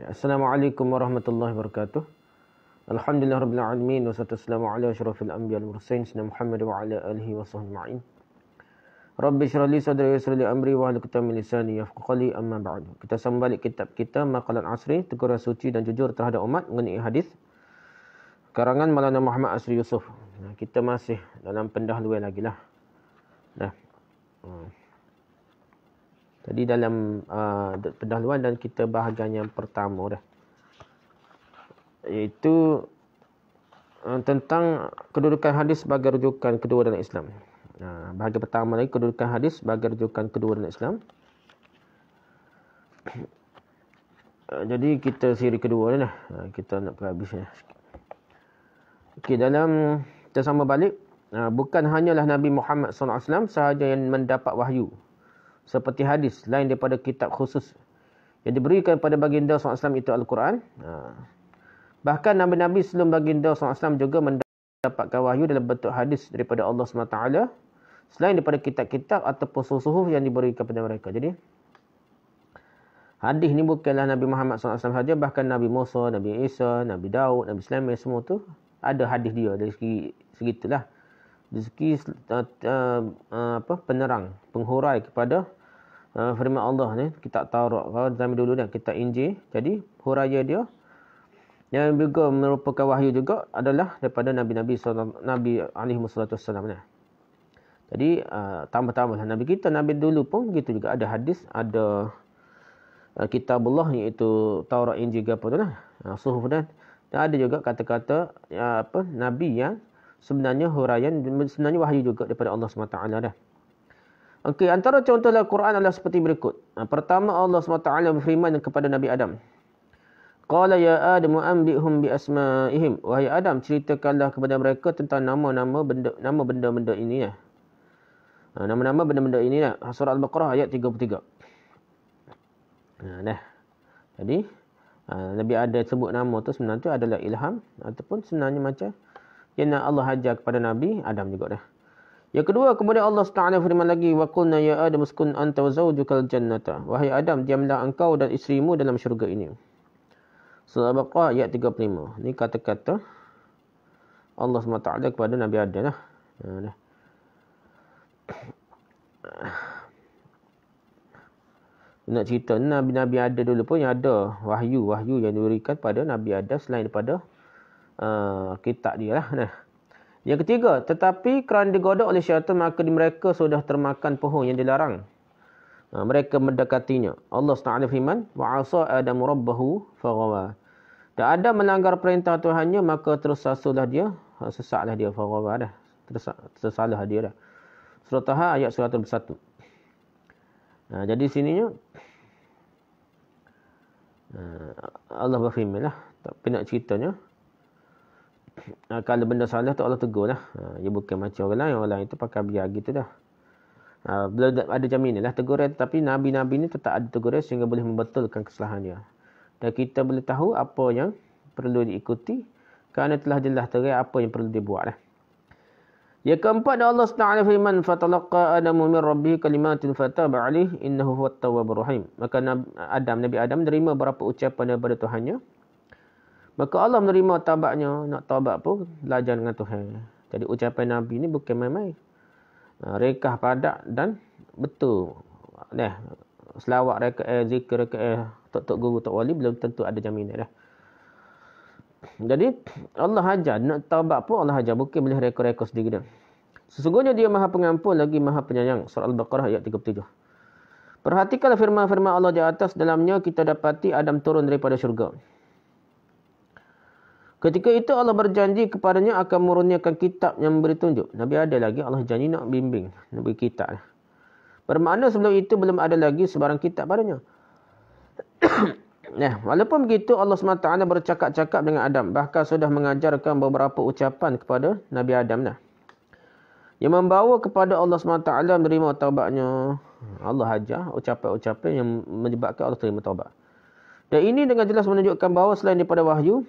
Assalamualaikum warahmatullahi wabarakatuh. Alhamdulillah rabbil alamin wassalatu wassalamu ala asyrafil anbiya wal mursalin sayyidina Muhammad wa ala alihi washabbihi ajma'in. Rabbi shrah li sadri wa yassir li amri wa hlul 'uqdatam min lisani yafqahu qawli, amma ba'du. Kita sambung balik kitab kita Maqalat Asri, teguran suci dan jujur terhadap umat mengenai hadis karangan Maulana Muhammad Asri Yusof. Kita masih dalam pendahuluan lagi lah. Tadi dalam pendahuluan dan kita bahagian yang pertama dah. Iaitu tentang kedudukan hadis sebagai rujukan kedua dalam Islam. Bahagian pertama lagi, kedudukan hadis sebagai rujukan kedua dalam Islam. Jadi kita siri kedua dah. Kita nak habisnya. Okey, dalam kita sama balik, bukan hanyalah Nabi Muhammad SAW sahaja yang mendapat wahyu seperti hadis lain daripada kitab khusus yang diberikan pada baginda SAW itu Al-Quran. Bahkan Nabi-Nabi sebelum baginda SAW juga mendapatkan wahyu dalam bentuk hadis daripada Allah SWT selain daripada kitab-kitab ataupun suhuf yang diberikan kepada mereka. Jadi hadis ni bukanlah Nabi Muhammad SAW saja, bahkan Nabi Musa, Nabi Isa, Nabi Daud, Nabi Sulaiman, semua tu ada hadis dia. Dari segitulah dari segi penerang, penghurai kepada firman Allah ni, kitab Taurat zaman dulu ni, kitab Injil. Jadi huraya dia yang juga merupakan wahyu juga adalah daripada Nabi-Nabi Nabi alaihi wassalam ni. Jadi tambah-tambahlah Nabi kita, Nabi dulu pun gitu juga, ada hadis, ada kitabullah iaitu Taurat, Injil apa tu lah, suhuf, dan ada juga kata-kata Nabi yang sebenarnya huraian, sebenarnya wahyu juga daripada Allah SWT dah. Okey, antara contoh Al-Quran adalah seperti berikut. Pertama, Allah SWT berfirman kepada Nabi Adam. Qala ya Adam anbi'hum bi asma'ihim. Wahai Adam, ceritakanlah kepada mereka tentang nama-nama benda-benda ini ya. Nama-nama benda-benda ini ya. Surah Al-Baqarah ayat 33. Jadi Nabi Adam sebut nama tu sebenarnya adalah ilham ataupun sebenarnya macam yang Allah ajar kepada Nabi Adam juga dah. Yang kedua, kemudian Allah Taala firman lagi, wa qulna ya Adam uskun anta wa zawjukal jannata. Wahai Adam, diamlah engkau dan isterimu dalam syurga ini. Surah Al-Baqarah ayat 35. Ini kata-kata Allah SWT kepada Nabi Adam lah. Nak cerita Nabi-Nabi ada dulu pun yang ada wahyu yang diberikan pada Nabi Adam selain daripada kitab dia lah. Yang ketiga, tetapi kerana digodok oleh syaitan, maka mereka sudah termakan pohon yang dilarang. Mereka mendekatinya. Allah SWT firman, wa'asa Adamu rabbahu faghawa. Dan Adam melanggar perintah Tuhannya, maka tersesatlah dia, faghawa dah. Tersalah dia dah. Surah Taha ayat 101. Jadi sininya Allah berfirman lah. Tapi nak ceritanya, kalau benda salah tu Allah tegur lah. Dia bukan macam orang lain tu pakai biar gitu dah. Belum ada jaminan lah teguran. Tapi Nabi-Nabi ni tetap ada teguran sehingga boleh membetulkan kesalahan dia. Dan kita boleh tahu apa yang perlu diikuti kerana telah jelas terang apa yang perlu dibuat lah. Yang keempat, Allah SWT firman, fatalaqa Adamu min rabbih kalimatin fataba alaih innahu huwat tawwabur rahim. Maka Nabi Adam menerima beberapa ucapan daripada Tuhannya. Maka Allah menerima taubatnya. Nak taubat pun belajar dengan Tuhan. Jadi ucapan Nabi ni bukan main-main. Rekah padat dan betul. Selawat rekaat, zikir rekaat, tok guru, tok wali belum tentu ada jaminan dah. Jadi Allah ajar, nak taubat pun Allah ajar, bukan boleh reka-reka sendiri dah. Sesungguhnya dia Maha Pengampun lagi Maha Penyayang. Surah Al-Baqarah ayat 37. Perhatikanlah firman-firman Allah di atas, dalamnya kita dapati Adam turun daripada syurga. Ketika itu Allah berjanji kepadanya akan murniakan kitab yang memberi tunjuk. Nabi ada lagi, Allah janji nak bimbing, nak beri kitab. Bermakna sebelum itu belum ada lagi sebarang kitab padanya. Walaupun begitu Allah SWT bercakap-cakap dengan Adam. Bahkan sudah mengajarkan beberapa ucapan kepada Nabi Adam yang membawa kepada Allah SWT menerima taubatnya. Allah ajar ucapan-ucapan yang menyebabkan Allah terima taubat. Dan ini dengan jelas menunjukkan bahawa selain daripada wahyu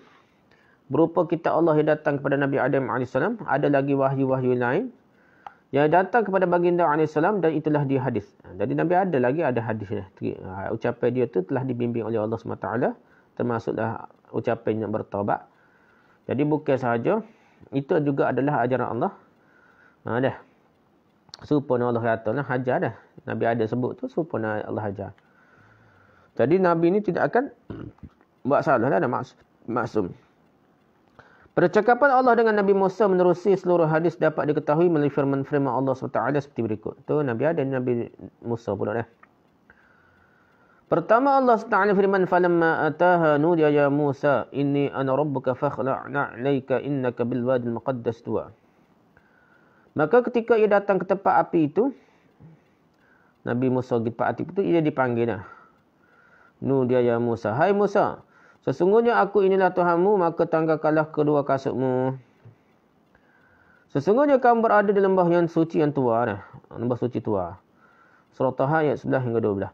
berupa kitab Allah yang datang kepada Nabi Adam AS, ada lagi wahyu-wahyu lain yang datang kepada baginda AS, dan itulah dia hadis. Jadi Nabi ada hadis. Ucapan dia tu telah dibimbing oleh Allah SWT termasuklah ucapan nak bertaubat. Jadi bukan sahaja, itu juga adalah ajaran Allah. Dah. Supaya Allah kata lah, hajar dah. Nabi ada sebut tu, supaya Allah hajar. Jadi Nabi ni tidak akan buat salah dah, maksum. Percakapan Allah dengan Nabi Musa menerusi seluruh hadis dapat diketahui melalui firman-firman Allah SWT seperti berikut. Tu Nabi ada, Nabi Musa pula dah. Pertama Allah SWT firman, falamma ataha nudiya ya Musa inni ana rabbuka fakhla'na 'alaika innaka bil wadil muqaddas tuwa. Maka ketika ia datang ke tempat api itu, Nabi Musa pergi tempat api itu, ia dipanggil dah. Nudiya ya Musa, hai Musa, sesungguhnya aku inilah Tuhanmu, maka tanggalkanlah kedua kasutmu. Sesungguhnya kamu berada di lembah yang suci yang tua dah. Lembah suci tua. Surah Taha ayat 11 hingga 12.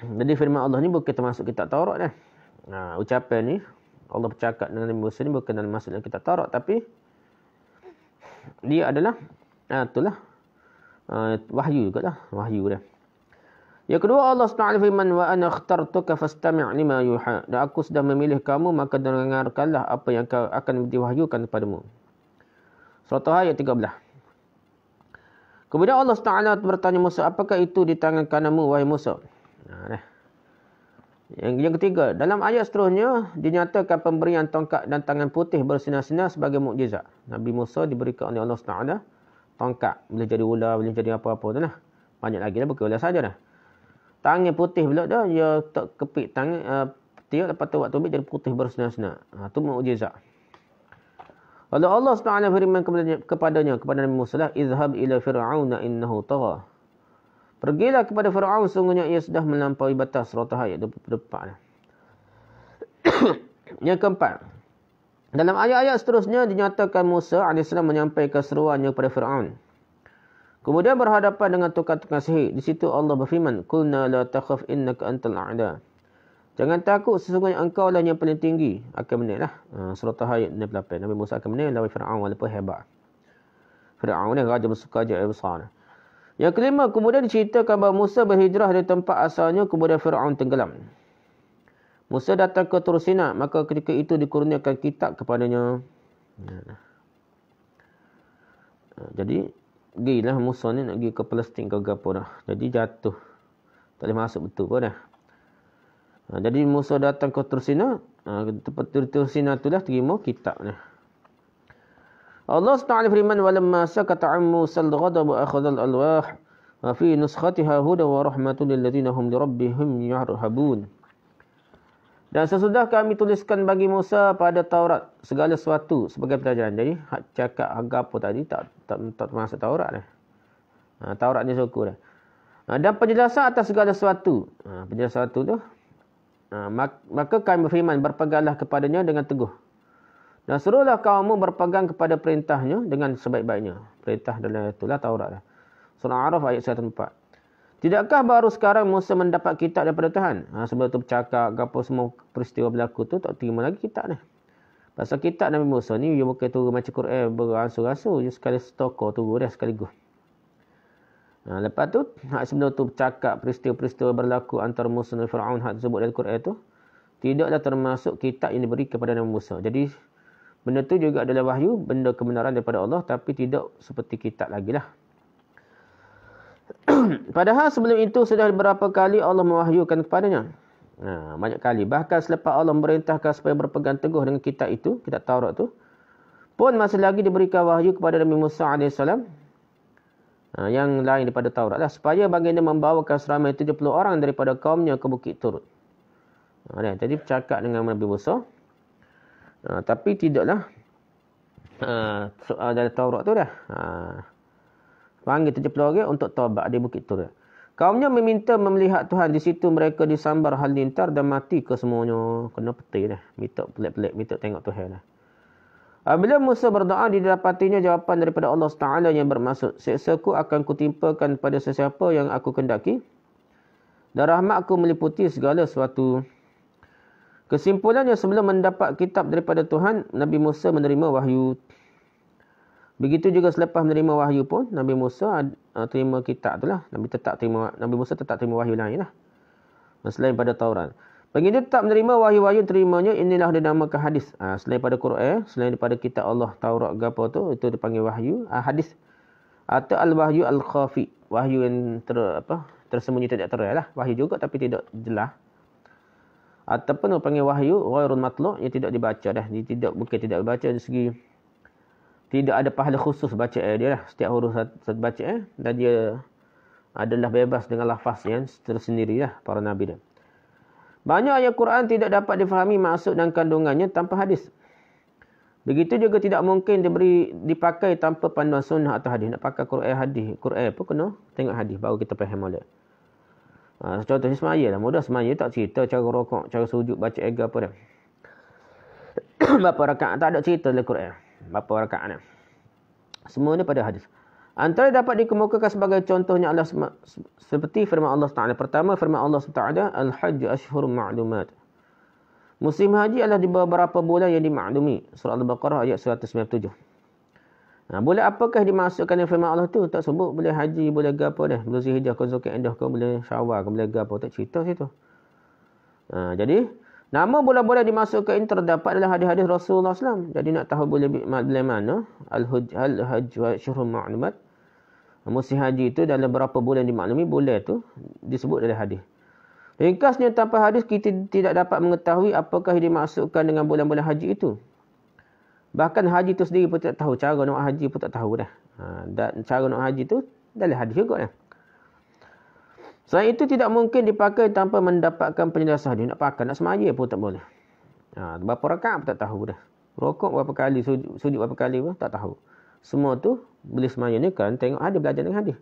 Jadi firman Allah ni bukan termasuk kitab Taurat dah. Ucapan ni Allah bercakap dengan Nabi Musa ni bukan dalam masuk dalam kitab Taurat, tapi dia adalah itulah wahyu jugalah, wahyu dah. Yang kedua Allah SWT firman, wa ana akhtartuka fastami' lima yuha. Dan aku sudah memilih kamu, maka dengarkanlah apa yang akan diwahyukan kepadamu. Surah Taha ayat 13. Kemudian Allah SWT bertanya Musa, apakah itu di tangan kananmu wahai Musa? Yang ketiga, dalam ayat seterusnya dinyatakan pemberian tongkat dan tangan putih bersinar-sinar sebagai mukjizat. Nabi Musa diberikan oleh Allah SWT tongkat, boleh jadi ular, boleh jadi apa-apa tu lah. Banyak lagi lah, bukan ular saja dah. Tangan putih pula dah, dia tak kepik tangan tiap, lepas tu waktu ambil jadi putih bersinar-sinar. Itu mukjizat. Lalu Allah SWT firman kepada Nabi Musa lah, izhab ila fir'auna innahu tagha. Pergilah kepada Fir'aun, sungguhnya ia sudah melampaui batas. Surah Taha ayat 24. Yang keempat, dalam ayat-ayat seterusnya dinyatakan Musa AS menyampaikan seruannya kepada Fir'aun. Kemudian berhadapan dengan tukang-tukang sihir. Di situ Allah berfirman, qulna la takhaf innaka antal a'la. Jangan takut, sesungguhnya engkau lah yang paling tinggi. Akan menang lah. Surah Taha ayat 68. Nabi Musa akan menang lawan Fir'aun walaupun hebat. Fir'aun ni raja bersuka ajaib besar. Yang kelima, kemudian diceritakan bahawa Musa berhijrah dari tempat asalnya, kemudian Fir'aun tenggelam. Musa datang ke Tur Sina, maka ketika itu dikurniakan kitab kepadanya. Jadi, pergilah Musa ni nak pergi ke Palestin ke apa dah. Jadi jatuh. Tak boleh masuk betul pun dah. Jadi Musa datang ke Tur Sina, tempat Tur Sina itulah terima kitab ni. Allah SWT firman, walamma sakata Musa al-ghadab akhadha al-alwah wa fi nuskhatiha huda wa rahmatun lil ladzina hum li rabbihim yarhabun. Dan sesudah kami tuliskan bagi Musa pada Taurat segala sesuatu sebagai pelajaran. Jadi hak cakap harga apa tadi tak masuk Taurat dah. Taurat ni suku dah. Dan penjelasan atas segala sesuatu. Penjelasan sesuatu tu maka kami berfirman, berpeganglah kepadanya dengan teguh. Dan suruhlah kaummu berpegang kepada perintahnya dengan sebaik-baiknya. Perintah dalam itulah Taurat. Surah Araf ayat 104. Tidakkah baru sekarang Musa mendapat kitab daripada Tuhan? Sebelum tu bercakap, apa semua peristiwa berlaku tu, tak terima lagi kitab ni. Pasal kitab Nabi Musa ni, dia bukan turun macam Quran beransur-ansur. Dia sekali setokor turun dah sekaligus. Lepas tu, sebelum tu bercakap peristiwa-peristiwa berlaku antara Musa dan Fir'aun, hak disebut dalam Quran tu, tidaklah termasuk kitab yang diberi kepada Nabi Musa. Jadi, benda tu juga adalah wahyu, benda kebenaran daripada Allah, tapi tidak seperti kitab lagi lah. Padahal sebelum itu sudah beberapa kali Allah mewahyukan kepadanya. Banyak kali. Bahkan selepas Allah memerintahkan supaya berpegang teguh dengan kitab itu, kitab Taurat tu, pun masih lagi diberikan wahyu kepada Nabi Musa AS, yang lain daripada Taurat lah, supaya baginda membawakan seramai 70 orang daripada kaumnya ke Bukit Tur. Jadi bercakap dengan Nabi Musa. Tapi tidaklah dalam Taurat tu dah. Panggil 70 orang untuk taubat di Bukit Tur. Kaumnya meminta melihat Tuhan. Di situ mereka disambar halilintar dan mati ke semuanya. Kena peti dah. Minta pelik-pelik, minta tengok Tuhan dah. Bila Musa berdoa, didapatinya jawapan daripada Allah SWT yang bermaksud, seksaku akan kutimpakan pada sesiapa yang aku kendaki, dan rahmatku meliputi segala sesuatu. Kesimpulannya, sebelum mendapat kitab daripada Tuhan, Nabi Musa menerima wahyu. Begitu juga selepas menerima wahyu pun, Nabi Musa terima kitab itulah. Nabi Musa tetap terima wahyu lain lah, selain pada Taurat. Baginda tak menerima wahyu-wahyu terimanya, inilah dinamakan hadis. Selain daripada Quran, selain daripada kitab Allah, Taurat, gapo tu, itu dipanggil wahyu. Hadis atau al-wahyu al-khafi. Wahyu yang tersembunyi tidak terang lah. Wahyu juga tapi tidak jelas. Ataupun dipanggil wahyu ghairul matlu' yang tidak dibaca dah. Bukan tidak dibaca dari segi tidak ada pahala khusus baca dia lah. Setiap huruf satu baca dan dia adalah bebas dengan lafaz yang tersendiri lah para nabi dia. Banyak ayat Quran tidak dapat difahami maksud dan kandungannya tanpa hadis. Begitu juga tidak mungkin dipakai tanpa panduan sunnah atau hadis. Nak pakai Quran hadis. Quran pun kena tengok hadis baru kita faham boleh. Contohnya semaya lah. Mudah semaya tak cerita cara rokok, cara sujud, baca ega apa dah. Berapa rakaat tak ada cerita dalam Quran. Berapa rakaat dah. Semua ni pada hadis. Antara dapat dikemukakan sebagai contohnya adalah seperti firman Allah Taala. Pertama firman Allah Taala, Al-Hajj Ashhurun Ma'lumat. Musim haji adalah di beberapa bulan yang dimaklumi. Surah Al-Baqarah ayat 197. Bulan apakah dimasukkan dengan firman Allah tu? Tak sebut boleh haji, boleh gapo dah. Boleh Zulhijjah, Zulqa'dah, boleh Syawal, boleh gapo, tak cerita situ. Jadi nama bulan-bulan dimasukkan ini terdapat dalam hadis-hadis Rasulullah SAW. Jadi nak tahu bulan mana Al-Hajj Ashhurun Ma'lumat. Musim haji itu dalam berapa bulan dimaklumi, bulan tu disebut dalam hadis. Ringkasnya tanpa hadis kita tidak dapat mengetahui apakah yang dimaksudkan dengan bulan-bulan haji itu. Bahkan haji itu sendiri pun tak tahu. Cara nak haji pun tak tahu dah. Dan cara nak haji itu dalam hadis juga dah. Selain itu tidak mungkin dipakai tanpa mendapatkan penjelasan hadis. Nak pakai, nak semaya pun tak boleh. Berapa rakaat pun tak tahu dah. Rokok berapa kali, sujud berapa kali pun tak tahu. Semua tu boleh semaya ni kan tengok hadis, belajar dengan hadis.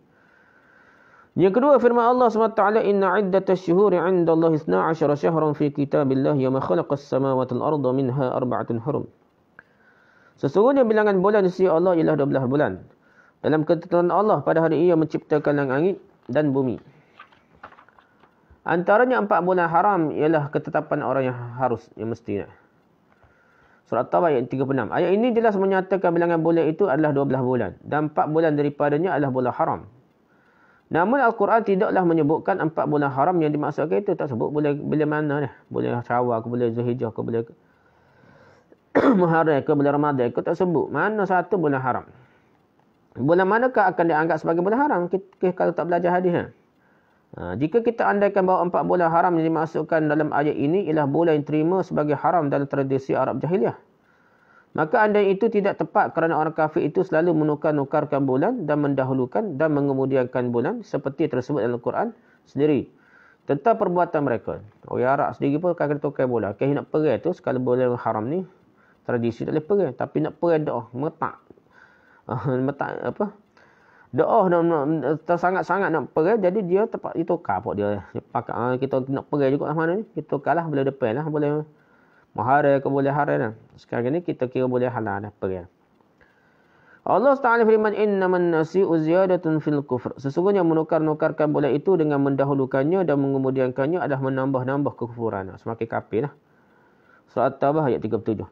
Yang kedua firman Allah SWT, Inna iddatash syuhuri 'inda Allah 12 syahran fi kitabillah yawma khalaqas samawati wal arda minha arba'atun hurum. Sesungguhnya bilangan bulan di sisi Allah ialah 12 bulan. Dalam ketetapan Allah pada hari Ia menciptakan langit dan bumi. Antaranya 4 bulan haram ialah ketetapan orang yang harus, yang mesti. Surah At-Tawbah ayat 36. Ayat ini jelas menyatakan bilangan bulan itu adalah 12 bulan. Dan 4 bulan daripadanya adalah bulan haram. Namun Al-Quran tidaklah menyebutkan 4 bulan haram yang dimaksudkan itu. Tak sebut bulan mana dah. Bulan Syawal ke, bulan Zulhijjah ke, bulan Muharram ke, bulan Ramadan ke. Tak sebut. Mana satu bulan haram. Bulan manakah akan dianggap sebagai bulan haram? Kita kalau tak belajar hadis. Jika kita andaikan bahawa 4 bulan haram yang dimasukkan dalam ayat ini ialah bulan yang terima sebagai haram dalam tradisi Arab Jahiliyah, maka andai itu tidak tepat kerana orang kafir itu selalu menukar-nukarkan bulan dan mendahulukan dan mengemudiankan bulan seperti tersebut dalam Al-Quran sendiri tentang perbuatan mereka. Orang Arab sendiri pun akan tukar bulan. Nak pergi tu sekali bulan haram ni tradisi tak boleh pergi, tapi nak pergi doa metak. Doa sangat-sangat nak pergi, jadi dia tempat ditukar pun dia. Pakai kita nak pergi juga lah mana ni. Kita tukarlah boleh depan lah, boleh Muharram ke boleh hari dah. Sekarang ni kita kira boleh halal dah pergi. Allah Taala firman, innaman nasi'u ziyadatun fil kufr. Sesungguhnya menukar-nukarkan bulan itu dengan mendahulukannya dan mengemudiankannya adalah menambah-nambah kekufuran. Semakin kafir lah. Surah At-Taubah ayat 37.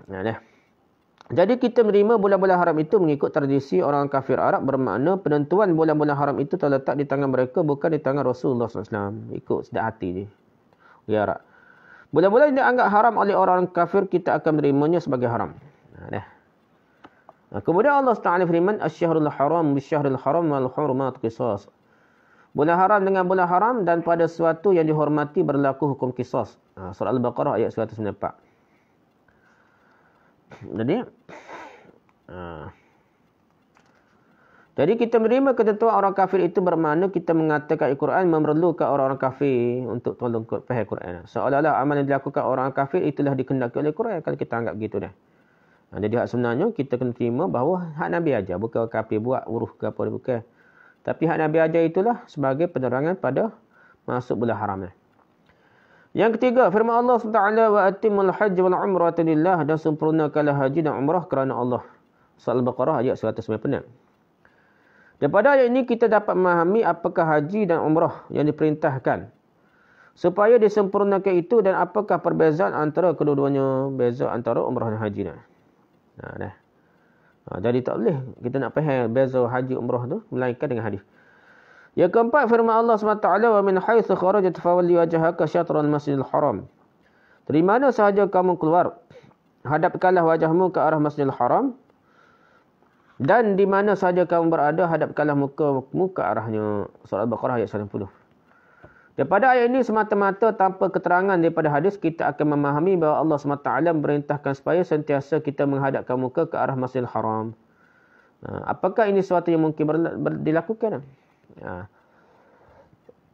Nah. Jadi kita menerima bulan-bulan haram itu mengikut tradisi orang kafir Arab, bermakna penentuan bulan-bulan haram itu terletak di tangan mereka, bukan di tangan Rasulullah SAW. Ikut sedap hati ni. Ya, Arab. Bulan-bulan yang dianggap haram oleh orang kafir, kita akan menerimanya sebagai haram. Kemudian Allah Taala firman, Asy-syahrul haram bisyahril haram wal hurumat qisas. Bulan haram dengan bulan haram dan pada sesuatu yang dihormati berlaku hukum qisas. Surah Al-Baqarah ayat 194. Jadi kita menerima ketentuan orang kafir itu bermakna kita mengatakan Al-Quran memerlukan orang-orang kafir untuk tolong faham Al-Quran. Seolah-olah amal yang dilakukan orang kafir itulah dikehendaki oleh Al-Quran, kalau kita anggap gitu dah. Jadi hak sebenarnya kita kena terima bahawa hak Nabi ajar, bukan orang kafir buat urus ke apa, bukan. Tapi hak Nabi ajar itulah sebagai penerangan pada masuk bulan haram. Yang ketiga, firman Allah SWT, wa atimul hajj wal umrata lillah, dan sempurnakanlah haji dan umrah kerana Allah. Surah Al-Baqarah ayat 196. Daripada ayat ini kita dapat memahami apakah haji dan umrah yang diperintahkan supaya disempurnakan itu, dan apakah perbezaan antara kedua-duanya, beza antara umrah dan haji. Jadi tak boleh kita nak faham beza haji umrah tu melainkan dengan hadis. Yang keempat, firman Allah SWT, wa min haitsu kharajat fawalli wajhaka syatral masjidil haram. Dari mana sahaja kamu keluar, hadapkanlah wajahmu ke arah Masjidil Haram, dan di mana sahaja kamu berada, hadapkanlah mukamu ke arahnya. Surah Al-Baqarah ayat 90. Daripada ayat ini semata-mata tanpa keterangan daripada hadis, kita akan memahami bahawa Allah SWT memerintahkan supaya sentiasa kita menghadapkan muka ke arah Masjidil Haram. Apakah ini sesuatu yang mungkin dilakukan?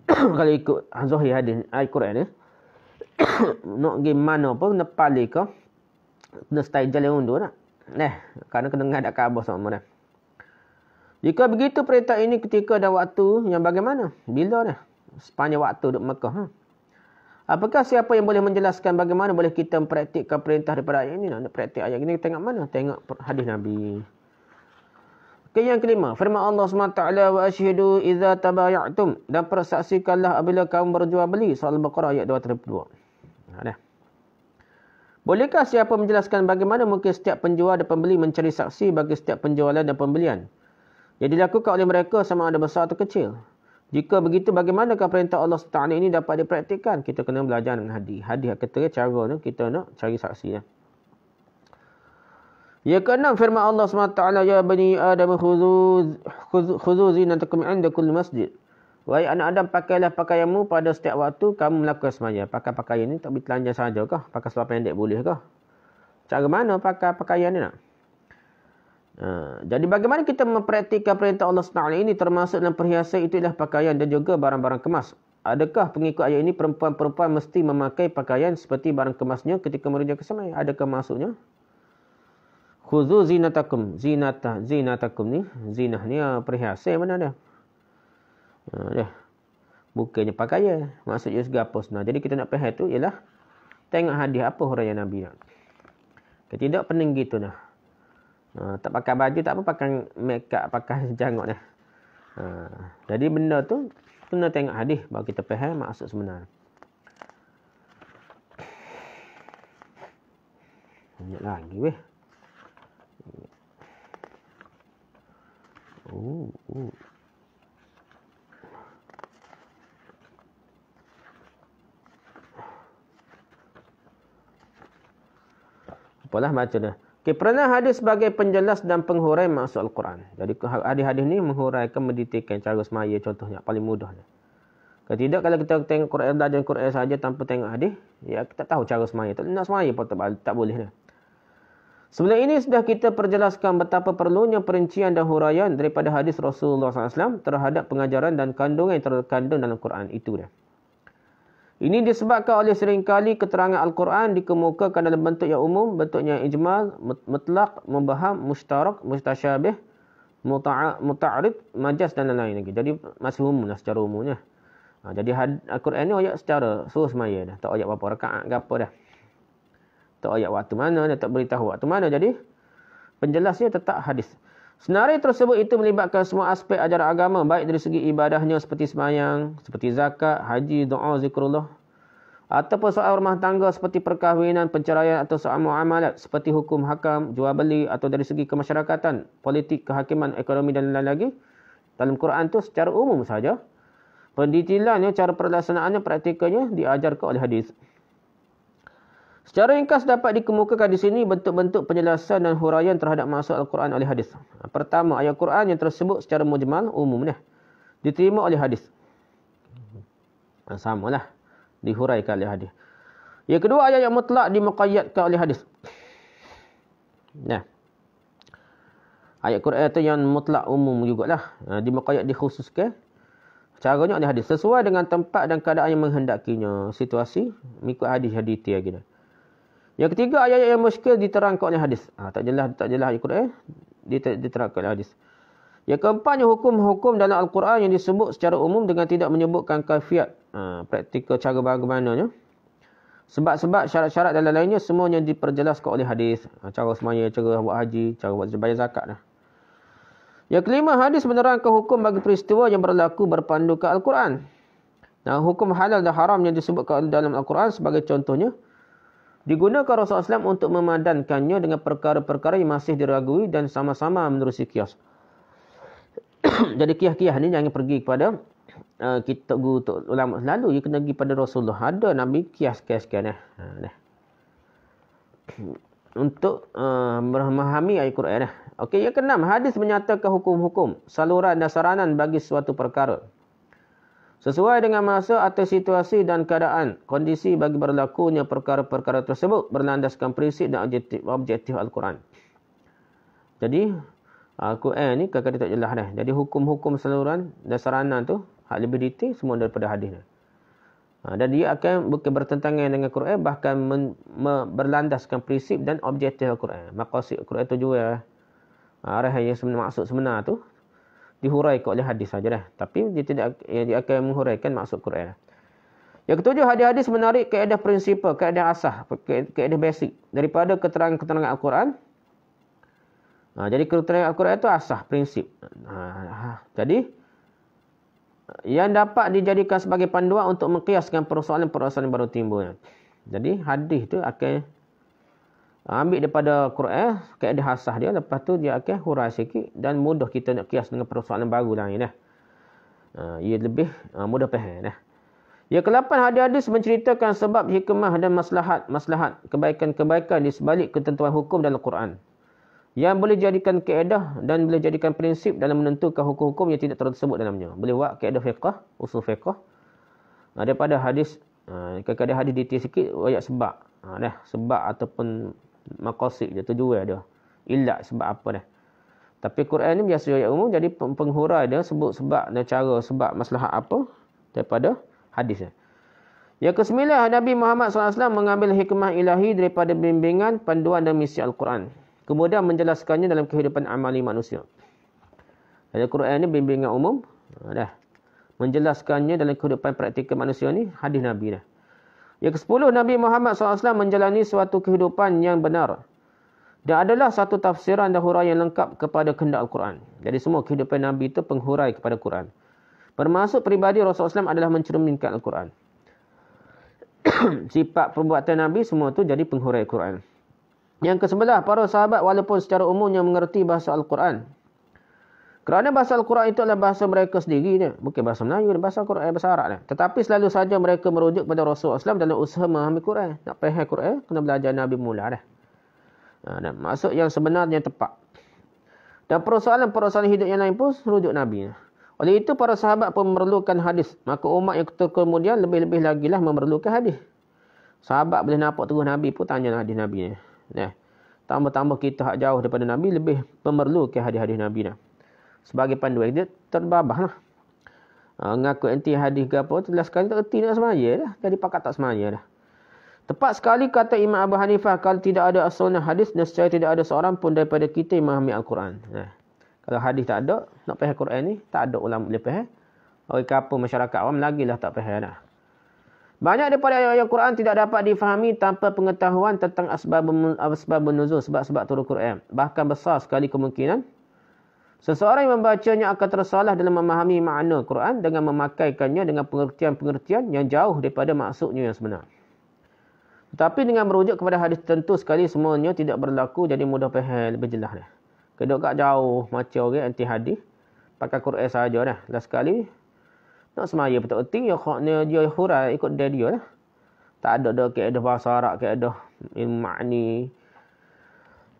Kalau ikut Zahir hadis ayat Quran ni, nak pergi mana pun, Nepal ke, kena style jalan undur nak. Kerana kena menghadap Kaabah sama dah. Jika begitu perintah ini ketika dan waktu yang bagaimana? Bila dah? Sepanjang waktu duduk Mekah. Apakah siapa yang boleh menjelaskan bagaimana boleh kita mempraktikkan perintah daripada ayat ini? Nak praktik ayat ini, tengok mana? Tengok hadis Nabi. Yang kelima, firman Allah SWT, wa asyhadu idza tabaya'tum, dan persaksikanlah apabila kamu berjual beli. Surah Al-Baqarah ayat 232. Bolehkah siapa menjelaskan bagaimana mungkin setiap penjual dan pembeli mencari saksi bagi setiap penjualan dan pembelian yang dilakukan oleh mereka sama ada besar atau kecil? Jika begitu, bagaimanakah perintah Allah SWT ini dapat dipraktikkan? Kita kena belajar dengan hadis. Hadis kata cara tu kita nak cari saksi. Yang keenam, firman Allah SWT, ya bani Adam khudhu zinatakum 'inda kulli masjid. Wahai anak Adam, pakailah pakaianmu pada setiap waktu kamu melakukan sembahyang. Pakai pakaian ni tak boleh telanjang saja kah? Pakai seluar pendek boleh kah? Cara mana pakai pakaian ni nak? Jadi bagaimana kita mempraktikkan perintah Allah SWT ini, termasuk dalam perhiasan itu ialah pakaian dan juga barang-barang kemas. Adakah pengikut ayat ini perempuan-perempuan mesti memakai pakaian seperti barang kemasnya ketika mengerjakan sembahyang? Adakah maksudnya? Khudhu zinatakum. Zinatakum ni, zinah ni perhiasan mana dia? Bukannya pakaian. Maksudnya segala apa sebenarnya. Jadi kita nak faham tu ialah tengok hadis apa huraian Nabi nak. Tidak pening gitu nah. Tak pakai baju tak apa, pakai make up, pakai janggut dah. Jadi benda tu kena tengok hadis baru kita faham maksud sebenar. Banyak lagi weh. Apalah baca dah. Pernah hadis sebagai penjelas dan penghurai maksud Al-Quran. Jadi hadis-hadis ni menghuraikan, mendetailkan cara semaya contohnya paling mudah. Kalau tidak, kalau kita tengok Quran, belajar Quran saja tanpa tengok hadis, ya kita tak tahu cara semaya. Nak semaya pun tak boleh dah. Sebelum ini sudah kita perjelaskan betapa perlunya perincian dan huraian daripada hadis Rasulullah SAW terhadap pengajaran dan kandungan yang terkandung dalam Quran itu dah. Ini disebabkan oleh seringkali keterangan Al-Quran dikemukakan dalam bentuk yang umum, bentuknya ijmal, mutlak, mubaham, mushtarak, mustasyabih, muta'arid, majas dan lain-lain lagi. Jadi masih umum lah secara umumnya. Jadi Al-Quran ni ayat secara suruh semaya dah. Tak ayat berapa rakaat ke apa dah. Tak ayat waktu mana dah, tak beritahu waktu mana. Jadi penjelasnya tetap hadis. Senarai tersebut itu melibatkan semua aspek ajaran agama, baik dari segi ibadahnya seperti sembahyang, seperti zakat, haji, doa, zikrullah, ataupun soal rumah tangga seperti perkahwinan, penceraian, atau soal muamalat seperti hukum hakam, jual beli, atau dari segi kemasyarakatan, politik, kehakiman, ekonomi dan lain-lain lagi. Dalam Quran itu secara umum saja. Pendetailannya, cara pelaksanaannya, praktikannya diajarkan oleh hadis. Secara ringkas dapat dikemukakan di sini bentuk-bentuk penjelasan dan huraian terhadap maksud Al-Quran oleh hadis. Pertama, ayat Quran yang tersebut secara mujmal, umum diterima oleh hadis. Samalah, dihuraikan oleh hadis. Yang kedua, ayat yang mutlak dimuqayyadkan oleh hadis. Ayat Quran itu yang mutlak umum jugalah. Dimuqayyad, dikhususkan. Caranya oleh hadis. Sesuai dengan tempat dan keadaan yang menghendakinya. Situasi, mengikut hadis-hadis itu lagi dah. Yang ketiga, ayat-ayat yang muskil diterangkan oleh hadis. Tak jelas ayat Quran, diterangkan oleh hadis. Yang keempatnya, hukum-hukum dalam Al-Quran yang disebut secara umum dengan tidak menyebutkan kaifiat, praktikal cara bagaimananya. Sebab-sebab, syarat-syarat dan lain-lainnya semuanya diperjelaskan oleh hadis. Cara semaya, cara buat haji, cara buat bayar zakat. Yang kelima, hadis menerangkan hukum bagi peristiwa yang berlaku berpandukan Al-Quran. Hukum halal dan haram yang disebutkan dalam Al-Quran sebagai contohnya, digunakan Rasulullah SAW untuk memadankannya dengan perkara-perkara yang masih diragui dan sama-sama menerusi kias. Jadi kiyah-kiyah ni jangan pergi kepada kita guru ulama selalu. Dia kena pergi pada Rasulullah. Ada Nabi kiyah sekian-sekian. Untuk memahami ayat Quran. Okey, yang keenam, hadis menyatakan hukum-hukum, saluran dan saranan bagi suatu perkara. Sesuai dengan masa atau situasi dan keadaan, kondisi bagi berlakunya perkara-perkara tersebut berlandaskan prinsip dan objektif Al-Quran. Jadi, Al-Quran ni kadang-kadang tak jelas dah. Jadi, hukum-hukum saluran dan saranan tu, hak lebih detail semua daripada hadis ni. Dan dia akan bukan bertentangan dengan Quran, bahkan berlandaskan prinsip dan objektif Al-Quran. Maqasid Al-Quran tujuan arah yang maksud sebenar tu dihuraikan oleh hadis saja dah. Tapi dia akan menghuraikan maksud Quran. Yang ketujuh, hadis-hadis menarik kaedah prinsipal, kaedah asas, kaedah basic daripada keterangan-keterangan Al-Quran. Jadi keterangan Al-Quran itu asas, prinsip. Jadi yang dapat dijadikan sebagai panduan untuk mengkiaskan persoalan-persoalan yang baru timbul. Jadi hadis tu akan ambil daripada Quran, kaedah asas dia, lepas tu dia akan hurai sikit dan mudah kita nak kias dengan persoalan baru lain dah. Ia lebih mudah faham dah. Yang ke-8, hadis menceritakan sebab hikmah dan maslahat, kebaikan-kebaikan di sebalik ketentuan hukum dalam Quran. Yang boleh jadikan kaedah dan boleh jadikan prinsip dalam menentukan hukum-hukum yang tidak tersebut dalamnya. Boleh buat kaedah fiqh, usul fiqh. Daripada hadis, kadang-kadang hadis detail sikit, ayat sebab. Sebab ataupun maqasid dia, tujuan dia. Ilat sebab apa dah. Tapi Quran ni biasa ayat umum, jadi penghurai dia sebut sebab dan cara sebab maslahat apa daripada hadis. Yang ke-9, Nabi Muhammad SAW mengambil hikmah ilahi daripada bimbingan, panduan dan misi Al-Quran. Kemudian menjelaskannya dalam kehidupan amali manusia. Jadi Quran ni bimbingan umum. Menjelaskannya dalam kehidupan praktikal manusia ni, hadis Nabi dah. Yang ke-10, Nabi Muhammad SAW menjalani suatu kehidupan yang benar. Dan adalah satu tafsiran dan huraian yang lengkap kepada kehendak Al-Quran. Jadi semua kehidupan Nabi itu penghurai kepada Quran. Bermaksud peribadi Rasulullah SAW adalah mencerminkan Al-Quran. Sifat perbuatan Nabi semua tu jadi penghurai Quran. Yang ke-11, para sahabat walaupun secara umumnya mengerti bahasa Al-Quran. Kerana bahasa Al-Quran itu adalah bahasa mereka sendiri dia. Bukan bahasa Melayu, bahasa Quran, bahasa Arab dia. Tetapi selalu saja mereka merujuk pada Rasulullah SAW dalam usaha memahami Quran. Nak faham Quran, kena belajar Nabi mula dah. Dan maksud yang sebenarnya tepat. Dan persoalan-persoalan hidup yang lain pun rujuk Nabi. Oleh itu, para sahabat pun memerlukan hadis. Maka umat yang kemudian lebih-lebih lagi lah memerlukan hadis. Sahabat boleh nampak terus Nabi pun tanya hadis Nabi ni. Tambah-tambah kita hak jauh daripada Nabi, lebih memerlukan hadis-hadis Nabi dah. Sebagai panduan dia terbabah lah. Ngaku anti hadis ke apa, jelas sekali tak erti nak semaya dah. Jadi pakat tak semaya dah. Tepat sekali kata Imam Abu Hanifah, kalau tidak ada as-sunnah hadis, nescaya tidak ada seorang pun daripada kita yang memahami Al-Quran. Kalau hadis tak ada, nak faham Quran ni, tak ada ulama boleh faham. Orang kapur masyarakat awam lagilah tak faham dah. Banyak daripada ayat Quran tidak dapat difahami tanpa pengetahuan tentang asbabun nuzul, sebab-sebab turun Quran. Bahkan besar sekali kemungkinan seseorang yang membacanya akan tersalah dalam memahami makna Quran dengan memakaikannya dengan pengertian-pengertian yang jauh daripada maksudnya yang sebenar. Tetapi dengan merujuk kepada hadis tentu sekali semuanya tidak berlaku, jadi mudah faham, lebih jelas dah. Kedok kat jauh macam orang anti hadis, pakai Quran saja dah. Last sekali nak semaya betul erti dia hurai ikut dia lah. Tak ada dah kaedah bahasa Arab, kaedah ilmu makni,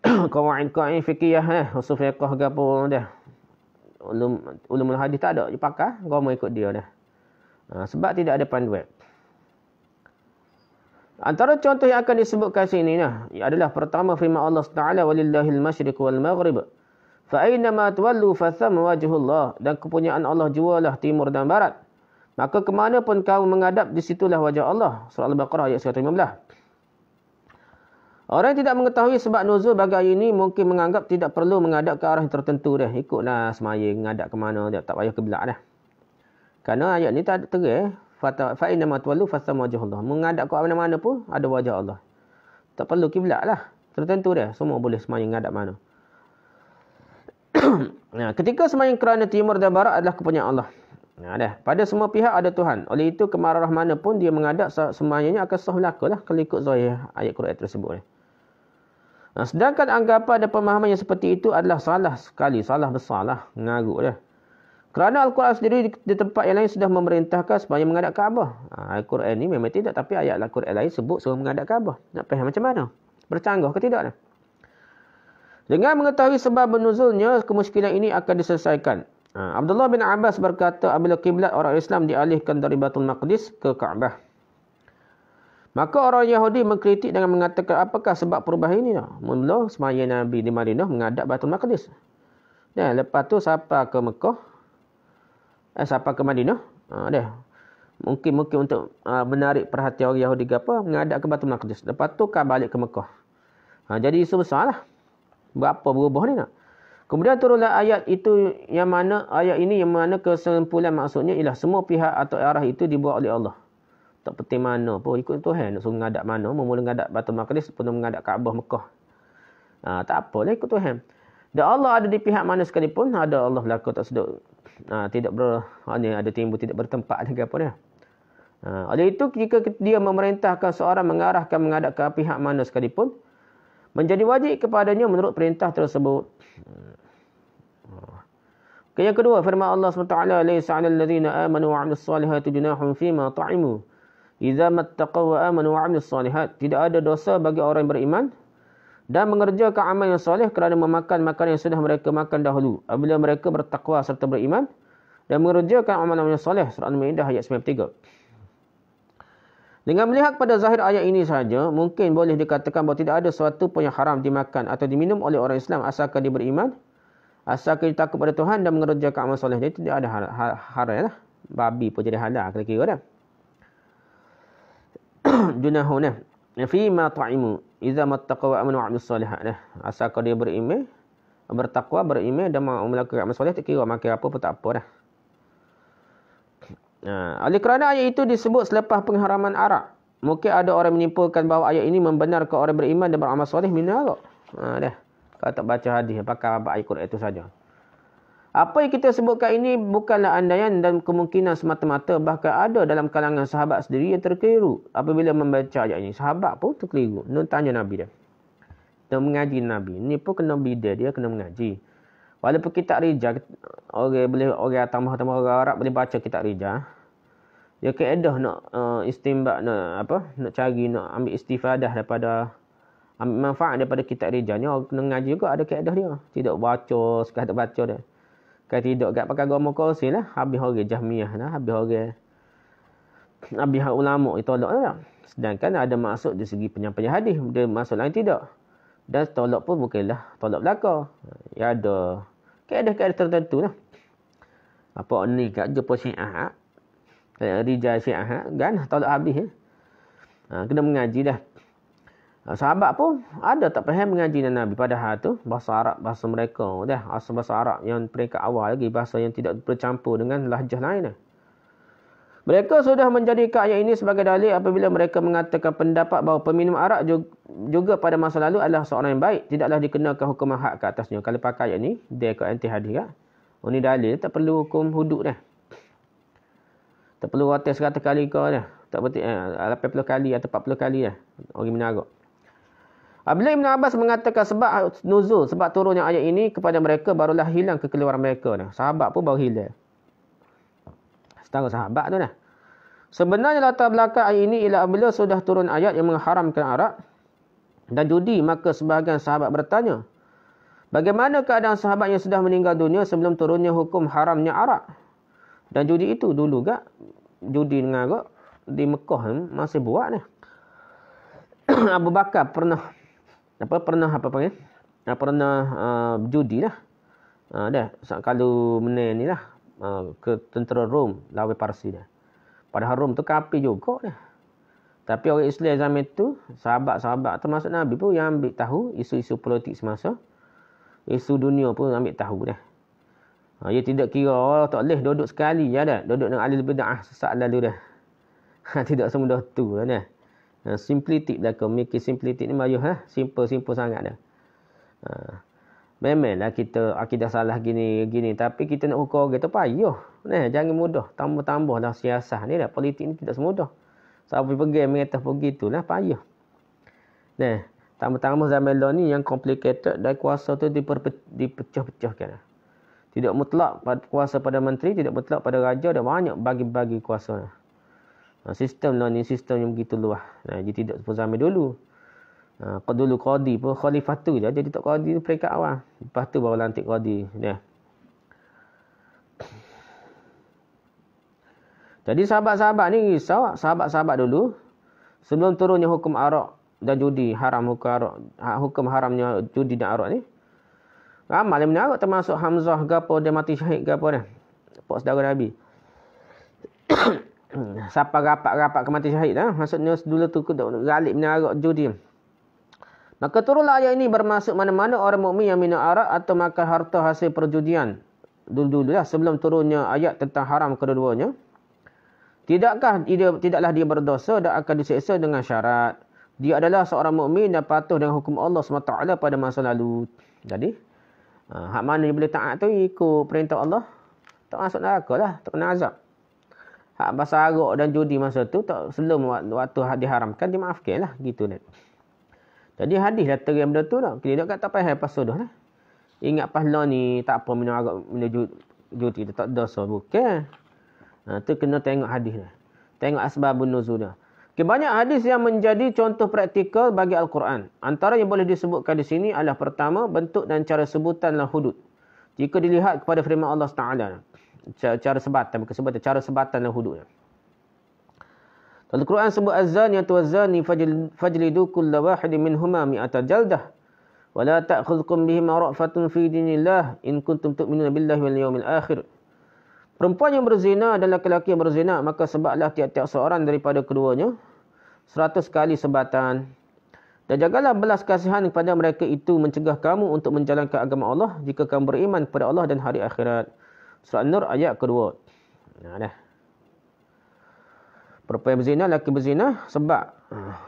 qawaid fikiyah usul fiqh ke apa dah. Ulumul hadis tak ada, dia pakai agama ikut dia dah. Sebab tidak ada panduan. Antara contoh yang akan disebutkan sini adalah pertama firman Allah Taala, walillahil masyriq wal maghrib fa aina ma tuwallu fa thamma wajhullah, dan kepunyaan Allah jualah timur dan barat, maka kemana pun kamu menghadap, di situlah wajah Allah. Surah Al-Baqarah ayat 115. Orang yang tidak mengetahui sebab nuzul bagi ayat ini mungkin menganggap tidak perlu menghadap ke arah yang tertentu dah. Ikutlah semaya menghadap ke mana, tak payah kiblat dah. Kerana ayat ni tak ada terang. Fa inna ma tuwallu fa thamma wajhullah. Menghadap ke mana-mana pun ada wajah Allah. Tak perlu kiblat lah. Tertentu dah. Semua boleh semaya menghadap mana. Ketika sembahyang kerana timur dan barat adalah kepunyaan Allah. Pada semua pihak ada Tuhan. Oleh itu kemarah mana pun dia menghadap, sembahyangnya akan sah belaka lah kalau ikut zahir ayat Quran tersebut. Sedangkan anggapan dan pemahaman yang seperti itu adalah salah sekali, salah besar lah, mengarut dah. Kerana Al-Quran sendiri di tempat yang lain sudah memerintahkan supaya menghadap Kaabah. Al-Quran ni memang tidak, tapi ayat Al-Quran lain sebut suruh menghadap Kaabah. Nak faham macam mana? Bercanggah ke tidak? Dengan mengetahui sebab nuzulnya, kemusykilan ini akan diselesaikan. Abdullah bin Abbas berkata, apabila kiblat orang Islam dialihkan dari Baitul Maqdis ke Kaabah, maka orang Yahudi mengkritik dengan mengatakan, apakah sebab perubahan ini? Mula semaya Nabi di Madinah menghadap Baitul Maqdis. Dan lepas tu siapa ke Mekah? Siapa ke Madinah? Mungkin untuk menarik perhatian orang Yahudi ke apa? Menghadap ke Baitul Maqdis. Lepas tu kan balik ke Mekah. Jadi isu besar lah. Berapa berubah ni nak? Kemudian turunlah ayat itu yang mana kesimpulan maksudnya ialah semua pihak atau arah itu dibuat oleh Allah. Tak penting mana pun ikut Tuhan. Nak suruh menghadap mana, mula menghadap Baitul Maqdis pun menghadap Kaabah Mekah. Tak apalah ikut Tuhan. Dan Allah ada di pihak mana sekalipun, ada Allah berlaku tak sedut. Ada timbul tidak bertempat lagi apa dia. Oleh itu jika dia memerintahkan seorang mengarahkan menghadap ke pihak mana sekalipun, menjadi wajib kepadanya menurut perintah tersebut. Yang kedua, firman Allah SWT, "Laisa 'alal ladzina amanu wa 'amilus solihati junahun fima ta'imu idza mattaqaw wa amanu wa 'amilus solihat." Tidak ada dosa bagi orang yang beriman dan mengerjakan amal yang soleh kerana memakan makanan yang sudah mereka makan dahulu, apabila mereka bertakwa serta beriman dan mengerjakan amal yang soleh. Surah Al-Maidah ayat 93. Dengan melihat pada zahir ayat ini sahaja, mungkin boleh dikatakan bahawa tidak ada sesuatu pun yang haram dimakan atau diminum oleh orang Islam asalkan dia beriman, asalkan dia takut pada Tuhan dan mengerjakan amal soleh. Jadi tidak ada haram lah. Babi pun jadi halal kira-kira dah. Junahun fi ma ta'imu idza mattaqaw wa amanu wa 'amilus solihat. Asalkan dia beriman, bertakwa, beriman dan melakukan amal soleh, tak kira makan apa pun tak apa dah. Oleh kerana ayat itu disebut selepas pengharaman arak, mungkin ada orang menyimpulkan bahawa ayat ini membenarkan orang beriman dan beramal soleh minum arak. Kalau tak baca hadis, pakai ayat Quran itu saja. Apa yang kita sebutkan ini bukanlah andaian dan kemungkinan semata-mata, bahkan ada dalam kalangan sahabat sendiri yang terkeliru apabila membaca ayat ini. Sahabat pun terkeliru. Nak tanya Nabi dia. Dia mengaji Nabi. Ini pun kena bidah dia, kena mengaji. Walaupun kitab rijal, orang tambah-tambah orang Arab boleh baca kitab rijal. Dia kaedah nak istimbak, nak cari, nak ambil istifadah daripada, ambil manfaat daripada kitab rijal ni. Orang kena mengaji juga ada kaedah dia. Tidak baca, sekadar baca dia. Kalau tidak, kat pakai agama kursi lah. Habis orang Jahmiyah lah. Habis ulama' ditolak lah. Sedangkan ada maksud dari segi penyampaian hadis. Dia maksud lain tidak. Dan tolak pun bukanlah tolak belaka. Ya ada keadaan tertentu lah. Apa ni kat jumpa Syiah. Rijal Syiah kan tolak habis. Kena mengaji dah. Sahabat pun ada tak faham mengaji dengan Nabi. Padahal tu bahasa Arab, bahasa mereka dah. Asal bahasa Arab yang peringkat awal lagi. Bahasa yang tidak bercampur dengan lahjah lain dah. Mereka sudah menjadikan ayat ini sebagai dalil apabila mereka mengatakan pendapat bahawa peminum arak juga pada masa lalu adalah seorang yang baik. Tidaklah dikenakan hukuman had ke atasnya. Kalau pakai ayat ini, dia ikut anti hadis kan. Ini dalil, tak perlu hukum hudud dah. Tak perlu watis 100 kali kau dah. Tak berarti 80 kali atau 40 kali dah. Orang menarik. Apabila Ibn Abbas mengatakan sebab nuzul, sebab turunnya ayat ini kepada mereka, barulah hilang kekeliruan mereka dah. Sahabat pun baru hilang. Setara sahabat tu dah. Sebenarnya latar belakang ayat ini ialah apabila sudah turun ayat yang mengharamkan arak dan judi, maka sebahagian sahabat bertanya, bagaimana keadaan sahabat yang sudah meninggal dunia sebelum turunnya hukum haramnya arak dan judi itu? Dulu gak judi dengan arak di Mekah masih buat ni. Abu Bakar pernah judi lah. Kalau menang ni lah ke tentera Rom lawan Parsi dah. Padahal Rom tu kafir juga dah. Tapi orang Islam zaman tu, sahabat-sahabat termasuk Nabi pun yang ambil tahu isu-isu politik semasa. Isu dunia pun ambil tahu dah. Dia tidak kira tak boleh duduk sekali je dah. Duduk dengan ahli bid'ah sesak lalu dah. Tidak semudah tu dah. Simplitik belakang. Mikir simplitik ni bayuh simple sangat dah. Memanglah kita akidah salah gini. Tapi kita nak hukum orang tu payuh. Jangan mudah. Tambah-tambah lah siasah ni dah. Politik ni tidak semudah. Sampai pergi mengatakan begitu lah payuh. Tambah-tambah zaman law ni yang complicated dan kuasa tu dipecah-pecahkan. Tidak mutlak kuasa pada menteri, tidak mutlak pada raja, dan banyak bagi-bagi kuasa. Sistem lah ni sistem yang begitu luas. Jadi tidak seperti zaman dulu. Dulu qadi pun khalifah tu je, jadi tak qadi tu peringkat awal. Lepas tu baru lantik qadi. Jadi sahabat-sahabat ni risau, sahabat-sahabat dulu sebelum turunnya hukum arak dan judi, hukum haramnya judi dan arak ni. Ramai yang menarik termasuk Hamzah gapo dia mati syahid gapo dah. Pak saudara Nabi. Siapa rapat-rapat ke mati syahid dah. Maksudnya dulu tu galib menarik judi. Maka turunlah ayat ini bermaksud mana-mana orang mukmin yang minum arak atau makan harta hasil perjudian. Dulu-dulu lah sebelum turunnya ayat tentang haram kedua-duanya. Tidaklah dia berdosa dan akan diseksa dengan syarat. Dia adalah seorang mukmin dan patuh dengan hukum Allah SWT pada masa lalu. Jadi hak mana dia boleh taat tu ikut perintah Allah, tak masuk neraka lah, tak kena azab. Hak pasal arak dan judi masa tu tak sebelum waktu diharamkan dimaafkan lah gitu ni. Jadi hadis dah terang benda tu dah. Kita tak payah pasal dah lah. Ingat pahala ni tak apa minum arak minum judi tak dosa bukan. Tu kena tengok hadis dah. Tengok asbabun nuzul dah. Banyak hadis yang menjadi contoh praktikal bagi Al-Quran. Antara yang boleh disebutkan di sini adalah pertama, bentuk dan cara sebutanlah hudud. Jika dilihat kepada firman Allah Taala, cara sebatan, bukan sebatan, cara sebatanlah hudud. Al-Quran sebut az-zaniyatu waz-zani fajlidu kulla wahidin minhuma mi'ata jaldah wa la ta'khudhukum bihima ra'fatun fi dinillah in kuntum tu'minuna billahi wal yawmil akhir. Perempuan yang berzina dan lelaki yang berzina, maka sebablah tiap-tiap seorang daripada keduanya 100 kali sebatan. Dan jagalah belas kasihan kepada mereka itu mencegah kamu untuk menjalankan agama Allah jika kamu beriman kepada Allah dan hari akhirat. Surah An-Nur ayat kedua. Dah. Perempuan yang berzina, lelaki berzina sebab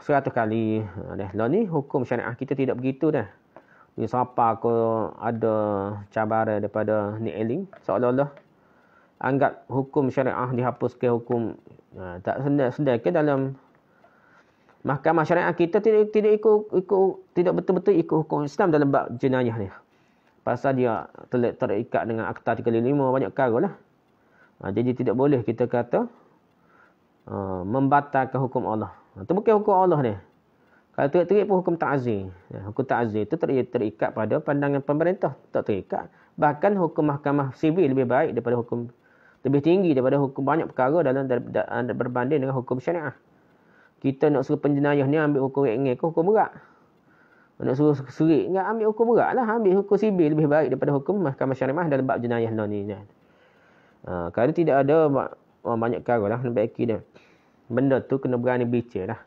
100 kali. Dah. Lah ni hukum syariah kita tidak begitu dah. Ni siapa ko ada cabaran daripada ni eling seolah-olah anggap hukum syariah dihapuskan hukum tak sedar ke dalam mahkamah syariah kita tidak tidak betul-betul ikut hukum Islam dalam bab jenayah ni. Pasal dia terikat dengan Akta 35 banyak perkara lah. Jadi tidak boleh kita kata membatalkan hukum Allah. Itu bukan hukum Allah ni. Kalau terik-terik pun hukum ta'zir. Hukum ta'zir itu terikat pada pandangan pemerintah, tak terikat. Bahkan hukum mahkamah sivil lebih baik daripada hukum, lebih tinggi daripada hukum banyak perkara dalam berbanding dengan hukum syariah. Kita nak suruh penjenayah ni ambil hukum ringan ke hukum berat. Nak suruh serik enggak ambil hukum berat lah, ambil hukum sivil lebih baik daripada hukum mahkamah syariah dalam bab jenayah ni. Kerana tidak ada banyak perkara lah nak baiki dia. Benda tu kena berani bicara lah.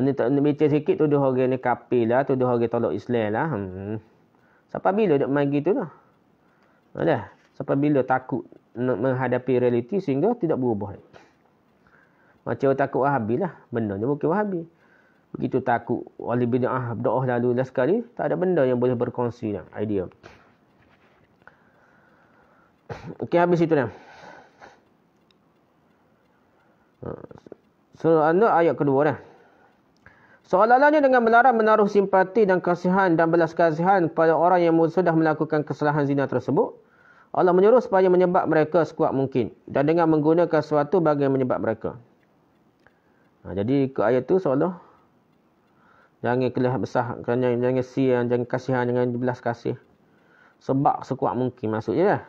Ni tak nak bicara sikit tuduh orang ni kafir lah, tuduh orang tolak Islam lah. Sampai bila nak main gitu dah? Dah. Sampai bila takut nak menghadapi realiti sehingga tidak berubah. Macam takut Wahabi lah. Bendanya bukan Wahabi. Begitu takut wali bid'ah berdoa lalu last sekali, tak ada benda yang boleh berkongsi lah, idea. Okey, habis itu dah. Surah An-Nur ayat kedua dah. Seolah-olahnya dengan melarang menaruh simpati dan kasihan dan belas kasihan kepada orang yang sudah melakukan kesalahan zina tersebut, Allah menyuruh supaya menyebab mereka sekuat mungkin dan dengan menggunakan sesuatu bagi menyebab mereka. Jadi ke ayat tu seolah jangan kelah besar, jangan sian, jangan kasihan, jangan belas kasih. Sebab sekuat mungkin maksudnya dah.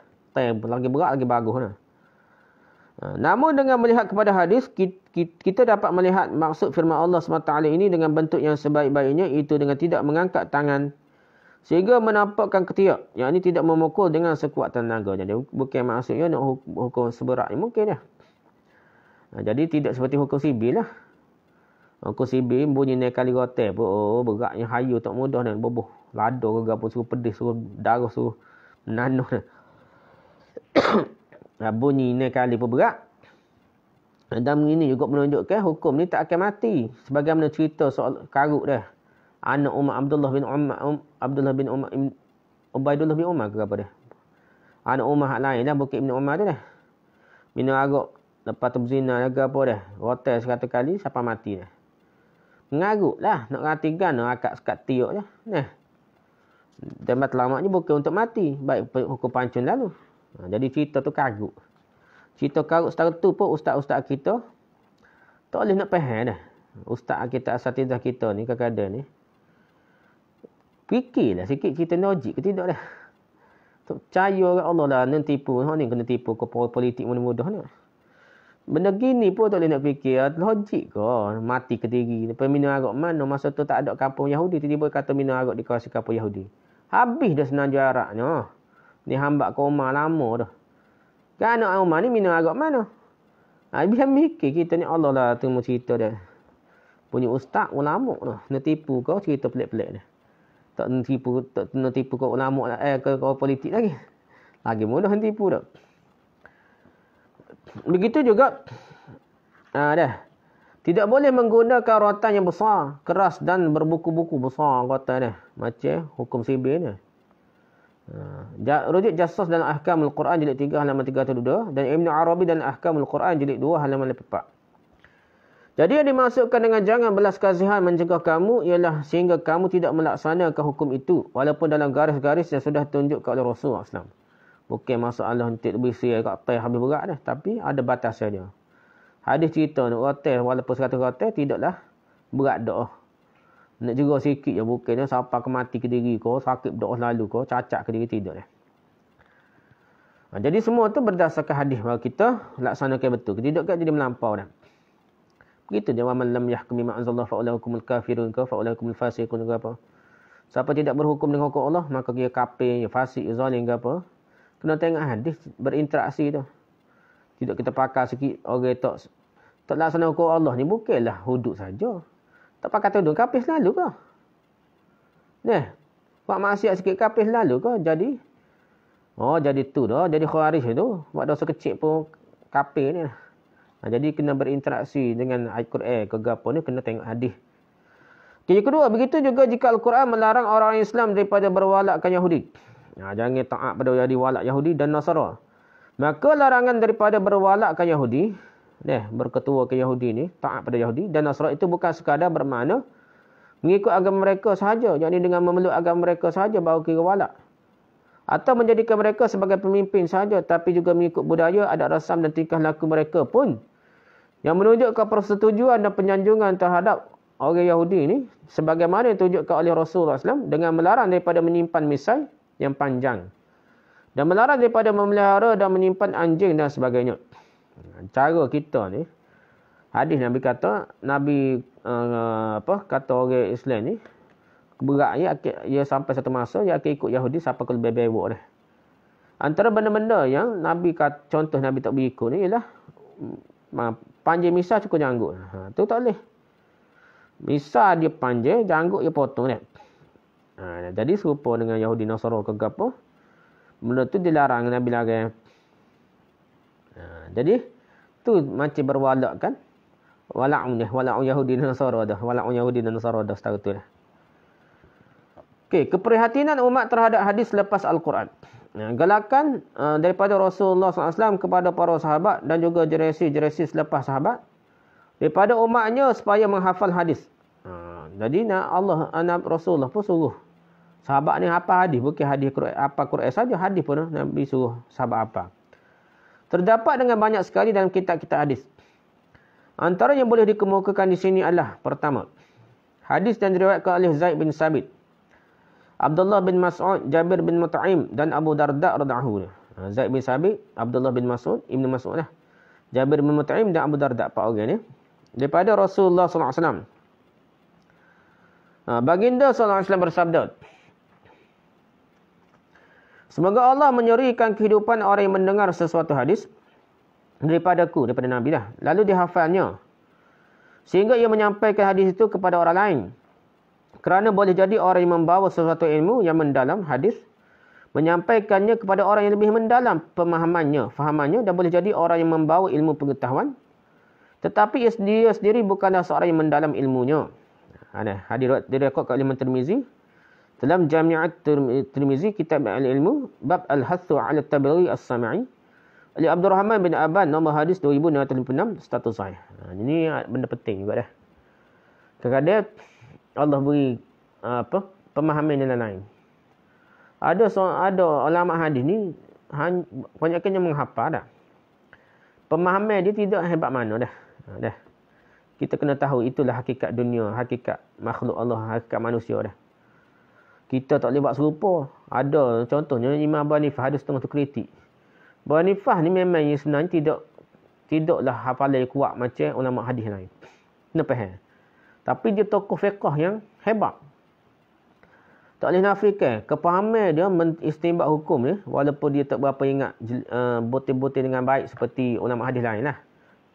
Lagi berat lagi bagus dah. Namun dengan melihat kepada hadis, kita dapat melihat maksud firman Allah SWT ini dengan bentuk yang sebaik-baiknya, iaitu dengan tidak mengangkat tangan sehingga menampakkan ketiak, yang ini tidak memukul dengan sekuat tenaga. Jadi bukan maksudnya nak hukum seberat ni mungkin dah. Jadi tidak seperti hukum sibil lah. Hukum sibil bunyi naik kali rotel pun beratnya hayu tak mudah dan boboh lado ke apa, suruh pedih, suruh darah, suruh menanuh dah. Bunyi ni kali pun berat. Dan ini juga menunjukkan hukum ni tak akan mati. Sebagaimana cerita soal karut dah. Anak Umar Abdullah bin Umar Ubaidullah bin Umar ke apa dah. Anak Umar hak lain dah, bukan Ibn Umar tu dah. Minum arak lepas tu berzina ke apa dah. Rotel 100 kali sampai mati dah. Mengarut lah. Nak ratikan nak akak sekat tiuk je. Nah. Dan matlamaknya bukan untuk mati. Baik hukum pancung lalu. Jadi cerita tu karut. Cerita karut setara tu pun ustaz-ustaz kita tak boleh nak faham dah. Ustaz kita, asatidah kita ni kadang-kadang ni. Fikirlah sikit cerita logik ke tidak dah. Tak percaya kat Allah lah. Nak tipu. Ni kena tipu ke politik mudah-mudah ni. Benda gini pun tak boleh nak fikir. Logik ke? Mati ke diri. Lepas minum arak mana? Masa tu tak ada kampung Yahudi. Tiba-tiba kata minum arak di kawasan kampung Yahudi. Habis dah senang jual araknya. Ni hambak ke rumah lama dah. Kan anak rumah ni minum arak mana? Biar mikir kita ni Allah lah temu cerita dia. Punya ustaz ulama dah. Nak tipu kau cerita pelik-pelik dah. Tak nak tipu kau ulama lah. Ke politik lagi. Lagi mudah nak tipu dah. Begitu juga dah. Tidak boleh menggunakan rotan yang besar, keras dan berbuku-buku besar kata dah. Macam hukum sibir ni. Rujuk Jassas dalam Ahkamul Quran jilid 3 halaman 302 dan Ibn Arabi dalam Ahkamul Quran jilid 2 halaman 84. Jadi yang dimaksudkan dengan jangan belas kasihan mencegah kamu ialah sehingga kamu tidak melaksanakan hukum itu walaupun dalam garis-garis yang sudah tunjukkan oleh Rasulullah SAW. Bukan masalah untuk berisi kat teh habis berat dah. Tapi ada batasnya. Hadis cerita nak rotel walaupun 100 rotel tidaklah berat dah. Nak jerah sikit je bukannya sampai ke mati ke diri kau, sakit dah lalu kau, cacat ke diri tidak dah. Jadi semua tu berdasarkan hadis bahawa kita laksanakan betul. Tidak kan jadi melampau dah. Begitu dia wa man lam yahkum bima anzalallahu fa ulaikumul kafirun fa ulaikumul fasiqun ke apa. Siapa tidak berhukum dengan hukum Allah maka dia kafir, fasik, zalim ke apa. Kena tengok hadis berinteraksi tu. Tidak kita pakar sikit orang tak laksana hukum Allah ni bukanlah hudud saja. Tak pakai tudung kafir selalu ke? Nah, buat maksiat sikit kafir selalu ke? Jadi tu dah, jadi khawarij tu. Buat dosa kecil pun kafir ni. Jadi kena berinteraksi dengan Al-Quran ke gapo ni kena tengok hadis. Yang kedua, begitu juga jika Al-Quran melarang orang Islam daripada berwalakkan Yahudi. Jangan taat pada Yahudi, walak Yahudi dan Nasara. Maka larangan daripada berwalakkan Yahudi, berketua ke Yahudi ni, taat pada Yahudi dan Nasara itu bukan sekadar bermakna mengikut agama mereka sahaja. Jadi dengan memeluk agama mereka sahaja baru kira walak. Atau menjadikan mereka sebagai pemimpin sahaja, tapi juga mengikut budaya, adat rasam dan tingkah laku mereka pun yang menunjukkan persetujuan dan penyanjungan terhadap orang Yahudi ni sebagaimana yang ditunjukkan oleh Rasulullah SAW dengan melarang daripada menyimpan misai yang panjang dan melarang daripada memelihara dan menyimpan anjing dan sebagainya. Cara kita ni, hadis Nabi kata, kata orang Islam ni beratnya ia sampai satu masa dia akan ikut Yahudi sampai ke lebih bewok dah. Antara benda-benda yang Nabi kata, contoh Nabi tak berikut ni ialah panjang misal cukup janggut. Tu tak boleh. Misal dia panjang, janggut dia potong dah. Jadi serupa dengan Yahudi Nasara ke apa, benda tu dilarang, Nabi larang. Jadi tu macam berwalak kan. Wala'un Yahudi dan Nasara dah. Wala'un Yahudi dan Nasara dah setara tu dah. Okey, keprihatinan umat terhadap hadis lepas Al-Quran. Galakan daripada Rasulullah SAW kepada para sahabat dan juga generasi-generasi selepas sahabat daripada umatnya supaya menghafal hadis. Jadi Rasulullah pun suruh sahabat ni hafal hadis, bukan hadis Quran, apa Quran saja, hadis pun Nabi suruh sahabat apa. Terdapat dengan banyak sekali dalam kitab-kitab hadis. Antara yang boleh dikemukakan di sini adalah pertama, hadis yang diriwayatkan oleh Zaid bin Sabit, Abdullah bin Mas'ud, Jabir bin Mut'im dan Abu Darda radhiyallahu anhu. Zaid bin Sabit, Abdullah bin Mas'ud, Ibnu Mas'ud lah. Jabir bin Mut'im dan Abu Darda, empat orang ni. Daripada Rasulullah sallallahu alaihi wasallam. Baginda sallallahu alaihi wasallam bersabda, semoga Allah menyerikan kehidupan orang yang mendengar sesuatu hadis daripada Nabi lah. Lalu dihafalnya. Sehingga ia menyampaikan hadis itu kepada orang lain. Kerana boleh jadi orang yang membawa sesuatu ilmu yang mendalam hadis, menyampaikannya kepada orang yang lebih mendalam fahamannya dan boleh jadi orang yang membawa ilmu pengetahuan. Tetapi dia sendiri bukanlah seorang yang mendalam ilmunya. Hadis direkod oleh Imam Tirmizi dalam Jami'at Tirmizi kitab al-ilmu bab al-hathu 'ala at-tablighi as-sami'i oleh Abdurrahman bin Aban, nombor hadis 2656, status sahih. Ini benda penting juga dah. Kadang-kadang Allah beri pemahaman yang lain. Ada ulama hadis ni banyaknya menghafal dah. Pemahaman dia tidak hebat mana dah. Dah. Kita kena tahu itulah hakikat dunia, hakikat makhluk Allah, hakikat manusia dah. Kita tak boleh buat serupa. Ada contohnya Imam Abu Hanifah ada setengah tu kritik. Abu Hanifah ni memang sebenarnya tidaklah hafalan kuat macam ulama hadis lain. Kena faham. Tapi dia tokoh fiqh yang hebat. Tak boleh nafikan kepahaman dia mengistinbat hukum ni walaupun dia tak berapa ingat betul-betul dengan baik seperti ulama hadis lain lah.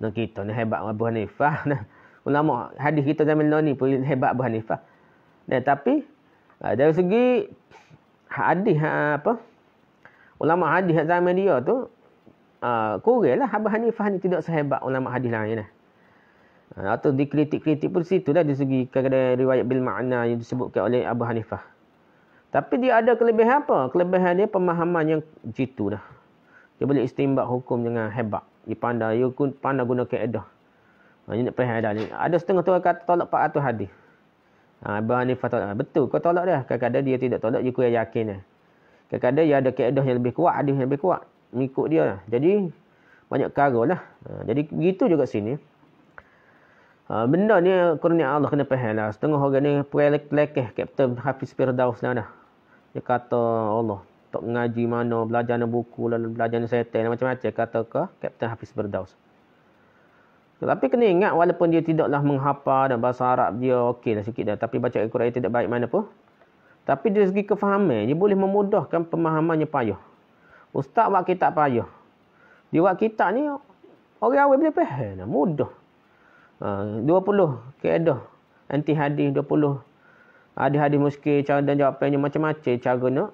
Dan kita ni hebat Abu Hanifah. Ulama hadis kita zaman ni pun hebat Abu Hanifah. Dan tapi dari segi hadis ulama hadis zaman dia tu kuranglah Abu Hanifah ni tidak sehebat ulama hadis lain lah. Atau dikritik-kritik pun situ dah dari segi kadang-kadang riwayat bil makna yang disebutkan oleh Abu Hanifah. Tapi dia ada kelebihan apa? Kelebihan dia pemahaman yang jitu dah. Dia boleh istinbat hukum dengan hebat. Dia pandai guna kaedah. Ini nak faham dah ni. Ada setengah tu kata tolak 400 hadis. Abu Hanifah tolak. Betul kau tolak dia. Kadang-kadang dia tidak tolak, dia kurang yakin dah. Kadang-kadang dia ada kaedah yang lebih kuat, hadis yang lebih kuat. Mengikut dia lah. Jadi banyak perkara lah. Jadi begitu juga sini. Benda ni kurnia Allah kena faham lah. Setengah orang ni pelekeh Kapten Hafiz Firdaus lah dah. Dia kata Allah tak mengaji mana, belajar buku, lalu belajar setan, macam-macam kata ke Kapten Hafiz Firdaus. Tetapi kena ingat walaupun dia tidaklah menghafal dan bahasa Arab dia okey lah sikit dah. Tapi baca Al-Quran tidak baik mana pun. Tapi dari segi kefahaman, dia boleh memudahkan pemahamannya payah. Ustaz buat kitab payah. Dia buat kitab ni, orang awal boleh faham. Mudah. 20 kaedah anti hadis, 20 hadis-hadis muskil, cara dan jawapannya macam-macam caranya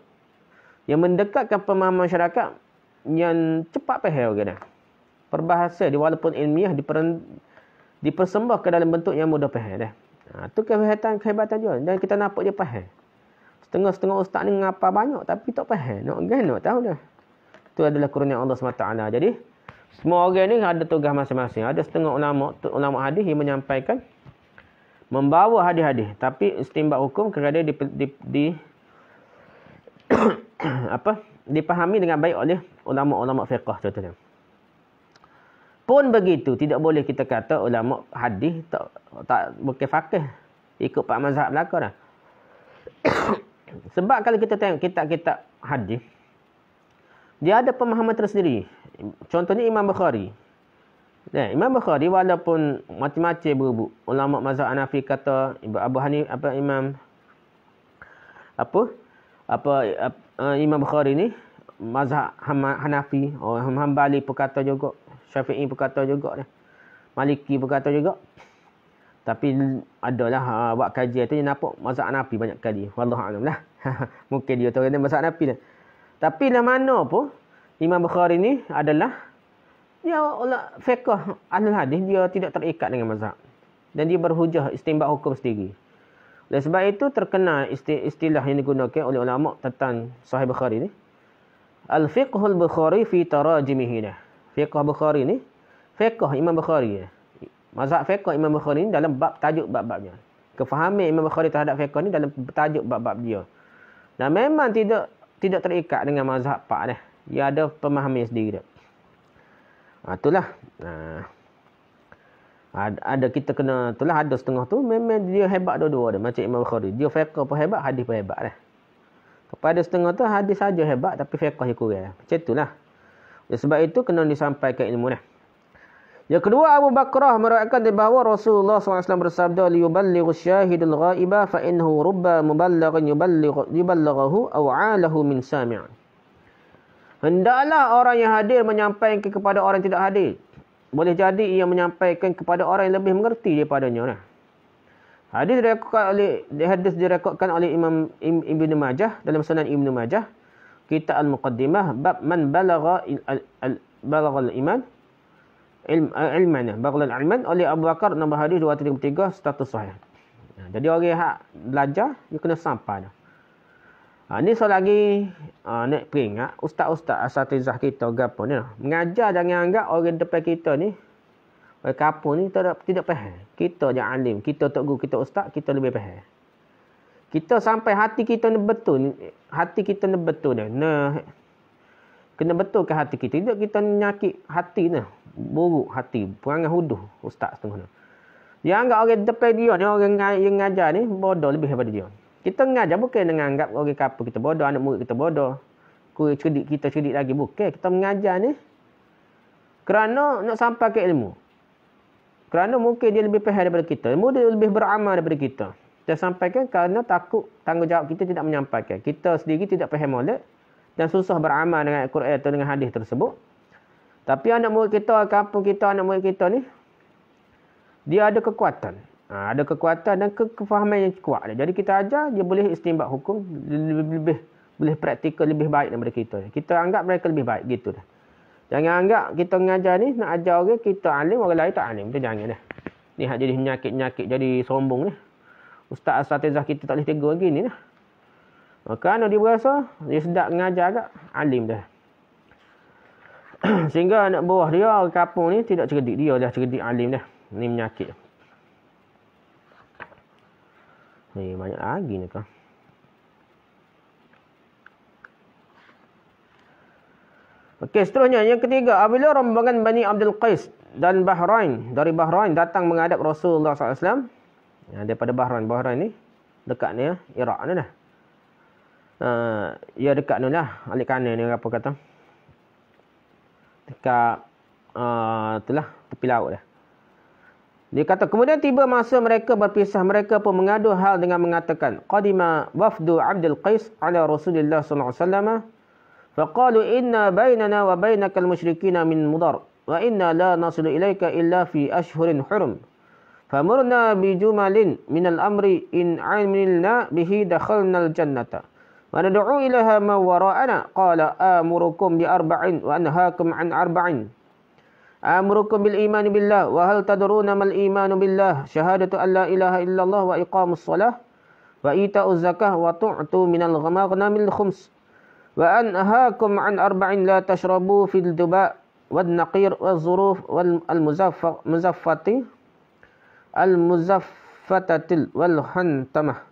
yang mendekatkan pemahaman masyarakat yang cepat faham orang dah. Perbahasan dia walaupun ilmiah dipersembahkan dalam bentuk yang mudah faham dah. Tu kehebatan dia dan kita nampak dia faham. Setengah-setengah ustaz ni ngapa banyak tapi tak faham. Nak tahu dah. Itu adalah kurnia Allah SWT. Jadi semua orang ni ada tugas masing-masing. Ada setengah ulama hadis yang menyampaikan membawa hadis-hadis, tapi istinbat hukum kadang-kadang dipahami dengan baik oleh ulama-ulama fiqh contohnya. Pun begitu, tidak boleh kita kata ulama hadis tak bukan faqih, ikut pak mazhab belaka dah. Sebab kalau kita tengok kitab-kitab hadis, dia ada pemahaman tersendiri. Contohnya Imam Bukhari. Imam Bukhari walaupun macam-macam berubuk. Ulama mazhab Hanafi kata Abu Hanifah Imam Bukhari ni mazhab Hanafi, Hanbali pun kata juga, Syafi'i pun kata juga, Maliki pun kata juga. Tapi adalah buat kajian tu yang nampak mazhab Hanafi banyak kali. Wallahu a'lam lah. Mungkin dia tahu mazhab Hanafi dah. Tapi lah mana pun Imam Bukhari ni adalah dia fiqh ahlul hadis, dia tidak terikat dengan mazhab. Dan dia berhujah istinbat hukum sendiri. Dan sebab itu terkenal istilah yang digunakan oleh ulama tentang Sahih Bukhari ni. Al-fiqhul Bukhari fi tarajimihi. Fiqh Bukhari ni, fiqh Imam Bukhari. Mazhab fiqh Imam Bukhari ni dalam bab tajuk bab-babnya. Kefahaman Imam Bukhari terhadap fiqh ni dalam tajuk bab-bab dia. Dan memang tidak terikat dengan mazhab pak dah. Dia ada pemahaman sendiri dah. Itulah. Ada kita kena, itulah ada setengah tu memang dia hebat dua-dua dah. Macam Imam Bukhari. Dia fiqh pun hebat, hadis pun hebat dah. Kepada setengah tu hadis saja hebat tapi fiqh dia kurang. Macam itulah. Sebab itu kena disampaikan ilmu dah. Yang kedua, Abu Bakrah meriwayatkan bahawa Rasulullah SAW bersabda, liyuballighu syahidul ghaiba fa innahu rubba muballighin yuballighahu aw 'alahu min sami'. Hendaklah orang yang hadir menyampaikan kepada orang yang tidak hadir. Boleh jadi ia menyampaikan kepada orang yang lebih mengerti daripadanya. Hadis direkodkan oleh Imam Ibnu Majah dalam Sunan Ibnu Majah, kitab Al-Muqaddimah, bab man balagha al-iman ilman, baghlal ilman, oleh Abu Bakar, nombor hadis 233, status sahih. Jadi orang yang belajar dia kena sampai dah. Ni soal lagi nak peringat ustaz-ustaz asatizah kita gapo ni mengajar, jangan anggap orang depan kita ni orang kampung ni tidak faham. Kita je alim, kita tok guru, kita ustaz, kita lebih faham. Kita sampai hati kita ni betul. Hati kita ni betul dah. Kena betulkan hati kita. Tidak kita nyakit hati ni. Buruk hati. Perangai huduh. Ustaz setengah ni. Dia anggap orang depan dia ni, orang yang ngajar ni, bodoh lebih daripada dia. Kita ngajar bukan dengan anggap orang kapal kita bodoh, anak murid kita bodoh. Cerdik kita cerdik lagi. Bukan. Kita mengajar ni kerana nak sampai ke ilmu. Kerana mungkin dia lebih faham daripada kita. Ilmu dia lebih beramal daripada kita. Kita sampaikan kerana takut tanggungjawab kita tidak menyampaikan. Kita sendiri tidak faham molek dan susah beramal dengan Al-Quran atau dengan hadis tersebut. Tapi anak murid kita, kampung kita, anak murid kita ni, dia ada kekuatan. Ada kekuatan dan kefahaman yang kuat. Jadi kita ajar, dia boleh istinbat hukum, lebih boleh praktikal lebih baik daripada kita. Kita anggap mereka lebih baik, gitu dah. Jangan anggap kita mengajar ni, nak ajar orang, kita alim, orang lain tak alim. Itu jangan dah. Ni hak jadi penyakit-penyakit, jadi sombong ni. Ustaz asatizah kita tak boleh tegur gini lah. Kerana dia berasa, dia sedap mengajar agak, alim dah. Sehingga anak buah dia, kapung ni, tidak cerdik. Dia dah cerdik alim dah. Ni penyakit. Ni banyak lagi ni kan. Okey, seterusnya. Yang ketiga, apabila rombongan Bani Abdul Qais dan Bahrain, dari Bahrain datang menghadap Rasulullah SAW. Daripada Bahrain. Bahrain ni dekat ni ya. Iraq ni dah. Ya dekat ni lah. Alik kanan ni apa kata. Dekat itulah tepi laut dah. Dia kata kemudian tiba masa mereka berpisah. Mereka pun mengadu hal dengan mengatakan qadima wafdu Abdul Qais ala Rasulillah sallallahu alaihi wasallam faqalu inna bainana wa bainakal musyrikina min mudar wa inna la nasilu ilaika illa fi ashhurin hurum. فَمُرْنَا بِجُمَلٍ مِنَ الْأَمْرِ إِنْ عَمِلْنَا بِهِ دَخَلْنَا الْجَنَّةَ وَنَدْعُو إِلَيْهَا مَنْ وَرَاءَنَا قَالَ آمُرُكُمْ بِأَرْبَعٍ وَأَنْهَاكُمْ عَنْ أَرْبَعٍ آمُرُكُمْ بِالْإِيمَانِ بِاللَّهِ وَهَلْ تَدْرُونَ مَا الْإِيمَانُ بِاللَّهِ شَهَادَةُ أَنْ لَا إِلَهَ إِلَّا اللَّهُ وَإِقَامُ الصَّلَاةِ وَإِيتَاءُ الزَّكَاةِ وَتُعْطُوا مِنَ الْمَغْنَمِ الْخُمُسَ وَأَنْهَاكُمْ عَنْ أَرْبَعٍ لَا تَشْرَبُوا فِي الدُّبَاءِ وَالنَّقِيرِ وَالظُّرُوفِ وَالْمُزَفَّةِ Al-Muzaffatatil wal-Hantamah.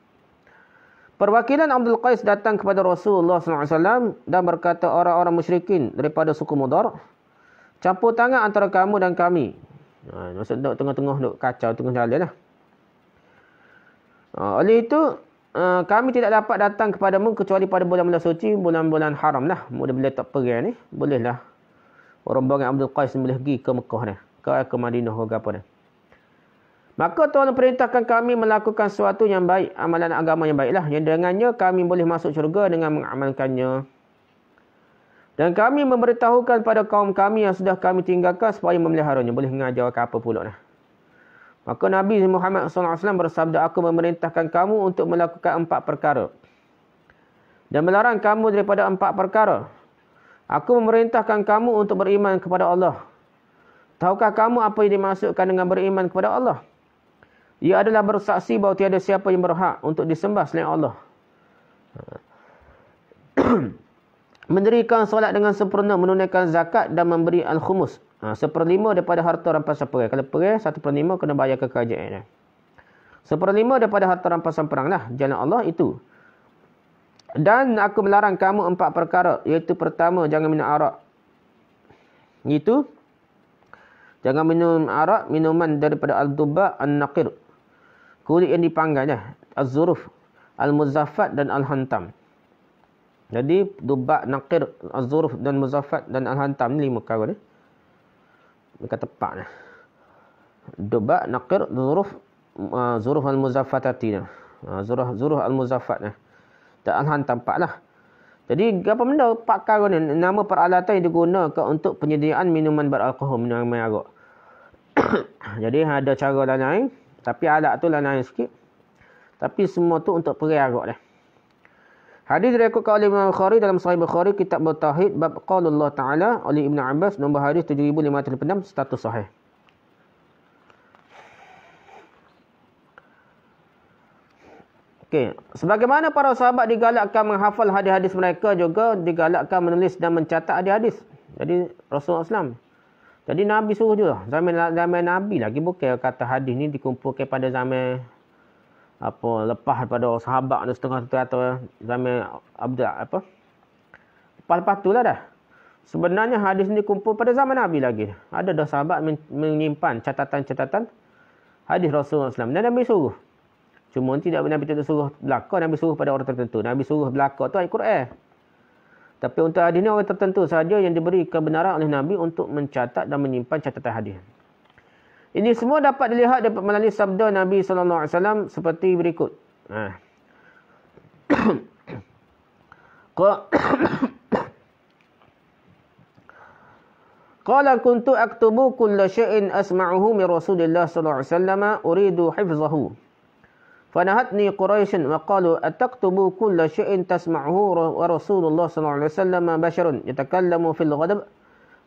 Perwakilan Abdul Qais datang kepada Rasulullah SAW dan berkata orang-orang musyrikin daripada suku Mudar, campur tangan antara kamu dan kami. Maksud duduk tengah-tengah, duduk kacau tengah jalan lah. Oleh itu, kami tidak dapat datang kepadamu kecuali pada bulan-bulan suci, bulan-bulan haram lah. Bila tak pergi ni, bolehlah. Rombongan Abdul Qais boleh pergi ke Mekah ni. Ke Madinah ke apa ni. Maka Tuhan perintahkan kami melakukan sesuatu yang baik, amalan agama yang baiklah. Yang dengannya kami boleh masuk syurga dengan mengamalkannya. Dan kami memberitahukan pada kaum kami yang sudah kami tinggalkan supaya memeliharanya. Boleh mengajar ke apa pula. Maka Nabi Muhammad SAW bersabda, aku memerintahkan kamu untuk melakukan 4 perkara. Dan melarang kamu daripada 4 perkara. Aku memerintahkan kamu untuk beriman kepada Allah. Tahukah kamu apa yang dimaksudkan dengan beriman kepada Allah? Ia adalah bersaksi bahawa tiada siapa yang berhak untuk disembah selain Allah. Mendirikan solat dengan sempurna, menunaikan zakat dan memberi al-khumus. 1/5 daripada harta rampasan perang. Kalau perang, 1/5 kena bayar ke kerajaan. 1/5 daripada harta rampasan perang lah. Jalan Allah itu. Dan aku melarang kamu 4 perkara. Iaitu pertama, jangan minum arak. Itu, jangan minum arak, minuman daripada al-duba, an-naqir. Kulit yang dipanggang az-zuruf, al-muzaffat dan al-hantam. Jadi duba, naqir, az-zuruf dan muzaffat dan al-hantam ni 5 perkara ni. Dekat tepat ni. Duba, naqir, zuruf, zuruf al-muzaffatati ni. Zuruf al-muzaffat ni. Dan al-hantam 4 lah. Jadi apa benda 4 perkara ni, nama peralatan yang digunakan untuk penyediaan minuman beralkohol, minuman arak. Jadi ada cara lain. Tapi alat tu lain sikit. Tapi semua tu untuk periarak dah. Hadis diriwayatkan oleh Imam Bukhari dalam Sahih Bukhari kitab Tauhid bab qaulullah Ta'ala oleh Ibn Abbas nombor hadis 7536 status sahih. Okey, sebagaimana para sahabat digalakkan menghafal hadis-hadis mereka juga digalakkan menulis dan mencatat hadis-hadis. Jadi Rasulullah SAW. Jadi Nabi suruh juga. Zaman Nabi lagi bukan kata hadis ni dikumpulkan pada zaman lepas daripada sahabat tu setengah tu atau zaman Abdul lepas tu lah dah. Sebenarnya hadis ni kumpul pada zaman Nabi lagi. Ada dah sahabat menyimpan catatan-catatan hadis Rasulullah SAW. Dan Nabi suruh. Cuma tidak Nabi tidak suruh belaka, Nabi suruh pada orang tertentu. Nabi suruh belaka tu ayat Quran. Tapi untuk hadis ni orang tertentu sahaja yang diberi kebenaran oleh Nabi untuk mencatat dan menyimpan catatan hadis. Ini semua dapat dilihat melalui sabda Nabi SAW seperti berikut. Qala kuntu aktubu kulla syai'in asma'uhu min Rasulillah sallallahu alaihi wasallam uridu hifzahu. Fanahatni Quraisy wa qalu ataktubu kulla syai'in tasma'uhu wa Rasulullah sallallahu alaihi wasallam basharun yatakallamu fil ghadab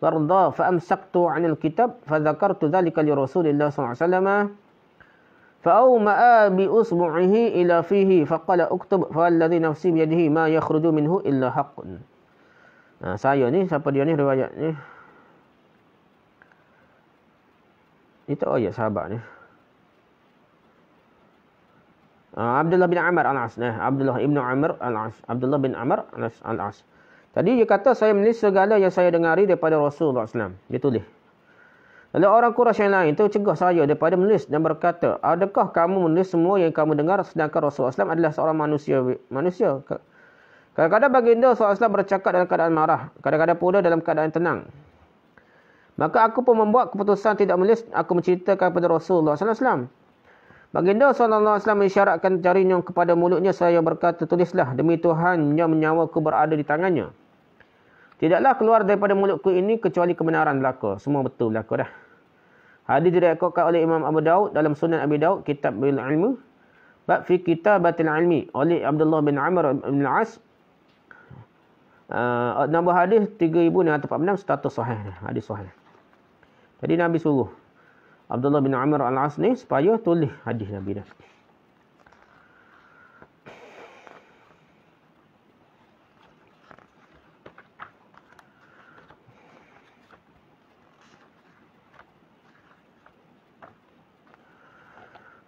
warda fa amsaktu 'anil kitab fa dzakartu dhalika li Rasulillah sallallahu alaihi wasallam fa awma'a bi usbu'ihi ila fihi fa qala uktub fa alladhi nafsi bi yadihi ma yakhruju minhu illa haqqun. Saya ni siapa dia ni riwayat ni? Itu ayat sahabat ni. Abdullah bin Amr al-As. Abdullah ibn Amr al-As. Abdullah bin Amr al-As. Tadi dia kata, saya menulis segala yang saya dengari daripada Rasulullah SAW. Dia tulis. Lalu orang Quraisy yang lain tu cegah saya daripada menulis dan berkata, adakah kamu menulis semua yang kamu dengar sedangkan Rasulullah SAW adalah seorang manusia? Kadang-kadang baginda SAW bercakap dalam keadaan marah. Kadang-kadang pula dalam keadaan tenang. Maka aku pun membuat keputusan tidak menulis. Aku menceritakan kepada Rasulullah SAW. Baginda SAW mengisyaratkan jarinya kepada mulutnya. Saya berkata, tulislah. Demi Tuhan yang menyawaku berada di tangannya. Tidaklah keluar daripada mulutku ini kecuali kebenaran belaka. Semua betul belaka dah. Hadis diriwayatkan oleh Imam Abu Daud dalam Sunan Abi Daud, Kitab Bil Ilmu. Bab fi Kitabatil Ilmi oleh Abdullah bin Amr bin Al-As. Nombor hadis 3646, status sahih. Hadis sahih. Jadi Nabi suruh Abdullah bin Amr al-As ni supaya tulis hadis Nabi dah.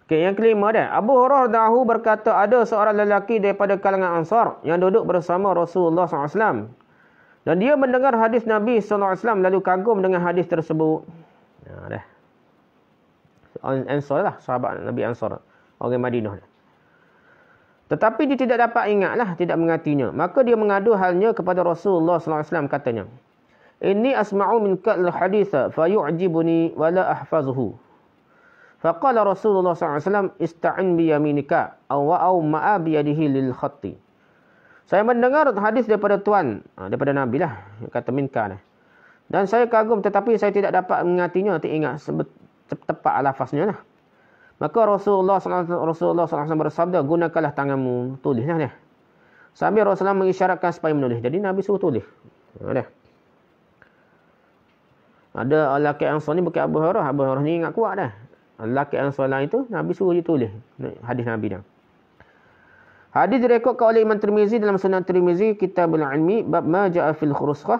Okey, yang kelima dah. Abu Hurairah radhiyallahu berkata, ada seorang lelaki daripada kalangan Ansar yang duduk bersama Rasulullah SAW. Dan dia mendengar hadis Nabi SAW lalu kagum dengan hadis tersebut. Dah. Ansar lah, sahabat Nabi Ansar. Orang Madinah. Tetapi dia tidak dapat ingatlah, tidak mengatinya. Maka dia mengadu halnya kepada Rasulullah SAW katanya. Inni asma'u minka al-haditha fayu'jibuni wa la ahfazuhu. Faqala Rasulullah SAW ista'in biyaminika aw ma'a biyadihi lil khatti. Saya mendengar hadis daripada Tuan, daripada Nabi lah, kata minka ni. Dan saya kagum tetapi saya tidak dapat mengingatinya, tidak ingat tepat lafaznya lah. Maka Rasulullah SAW bersabda, gunakanlah tanganmu, tulislah ni. Sambil Rasulullah mengisyaratkan supaya menulis. Jadi Nabi suruh tulis. Ada lelaki Ansar ni bukan Abu Hurairah. Abu Hurairah ni ingat kuat dah. Lelaki Ansar lain tu Nabi suruh dia tulis hadis Nabi dah. Hadis direkodkan oleh Imam Tirmizi dalam Sunan Tirmizi, Kitabul Ilmi, bab ma ja'a fil khurusqah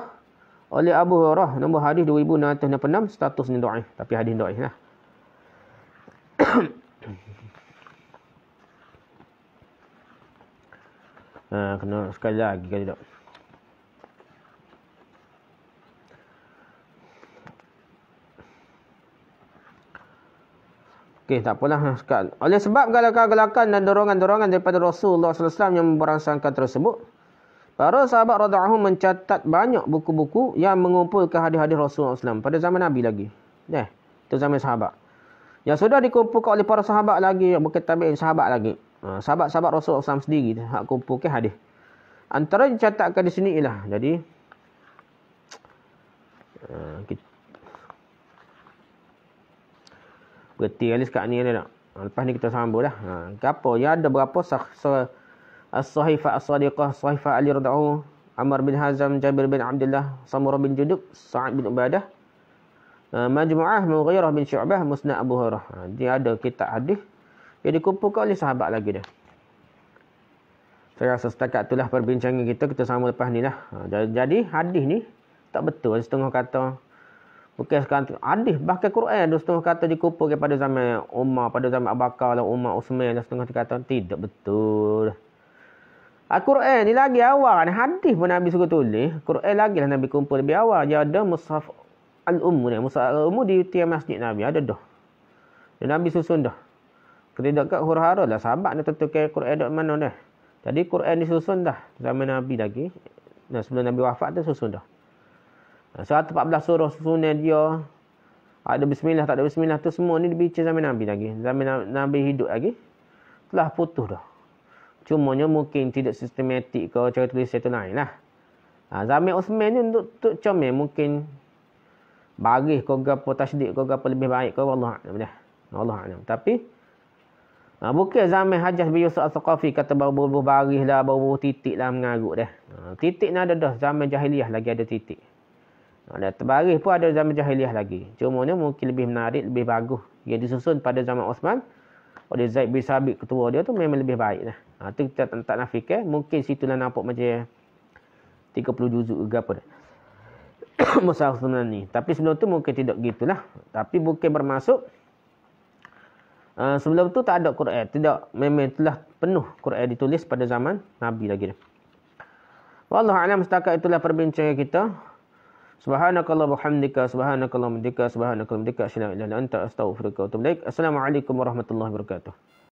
oleh Abu Hurairah, nombor hadis 2666, status ni dhaif, tapi hadis dhaif lah. Kena sekali lagi ke tidak? Okey, tak apalah sekali. Oleh sebab galakan-galakan dan dorongan-dorongan daripada Rasulullah SAW yang merangsangkan tersebut, para sahabat radhiyallahu mencatat banyak buku-buku yang mengumpulkan hadis-hadis Rasulullah SAW pada zaman Nabi lagi. Itu zaman sahabat. Yang sudah dikumpulkan oleh para sahabat lagi, bukan tabi'in, sahabat lagi. Sahabat-sahabat Rasulullah SAW sendiri hak kumpulkan hadis. Antara yang dicatatkan di sini ialah, jadi kita berhenti kali sekat ni tak? Lepas ni kita sambung dah. Apa? Ya ada berapa as-sahifah as-sadiqah, sahifah Ali radhiyallahu, Amr bin Hazam, Jabir bin Abdullah, Samurah bin Jundub, Sa'ad bin Ubadah, Majmu'ah Mughirah bin Syu'bah, Musnad Abu Hurairah. Dia ada kitab hadis yang dikumpulkan oleh sahabat lagi dah. Saya rasa setakat itulah perbincangan kita. Kita sambung lepas ni lah. Jadi hadis ni tak betul setengah kata Bukan sekarang hadis, bahkan Quran ada setengah kata dikumpulkan pada zaman Umar, pada zaman Abu Bakar, Umar, Uthman, dan setengah kata tidak betul. Al-Quran ni lagi awal ni, hadis pun Nabi suruh tulis. Quran lagi lah Nabi kumpul lebih awal. Dia ada mushaf al-ummu ni. Mushaf al-ummu di tiap masjid Nabi ada dah. Dan Nabi susun dah. Tidak kat hura-hara lah sahabat ni tentukan Quran dok mana dah. Jadi Quran disusun dah zaman Nabi lagi. Dan sebelum Nabi wafat tu susun dah. 114 surah susunan dia. Ada bismillah, tak ada bismillah tu semua ni dibaca zaman Nabi lagi. Zaman Nabi hidup lagi. Telah putus dah. Cumanya mungkin tidak sistematik ke cara tulis itu lain lah. Zaman Uthman ni untuk comel mungkin baris ke gapo tasydid ke gapo lebih baik ke wallah a'lam dah. Allah a'lam. Tapi bukan zaman Hajjaj bin Yusuf Al-Thaqafi kata baru-baru baris lah, baru titik lah mengarut dah. Titik ni ada dah zaman jahiliah lagi ada titik. Ada terbaris pun ada zaman jahiliah lagi. Cumanya mungkin lebih menarik, lebih bagus. Yang disusun pada zaman Osman oleh Zaid bin Sabit ketua dia tu memang lebih baik lah. Tu kita tak nafikan. Mungkin situlah nampak macam 30 juzuk ke apa dah. Mushaf sebenarnya ni. Tapi sebelum tu mungkin tidak gitulah. Tapi bukan bermaksud sebelum tu tak ada Quran. Tidak. Memang telah penuh Quran ditulis pada zaman Nabi lagi dah. Wallahu'alam, setakat itulah perbincangan kita. Subhanakallah bihamdika, subhanakallah bihamdika, subhanakallah bihamdika, asyhadu an la ilaha illa anta, astaghfiruka wa atubu ilaik. Assalamualaikum warahmatullahi wabarakatuh.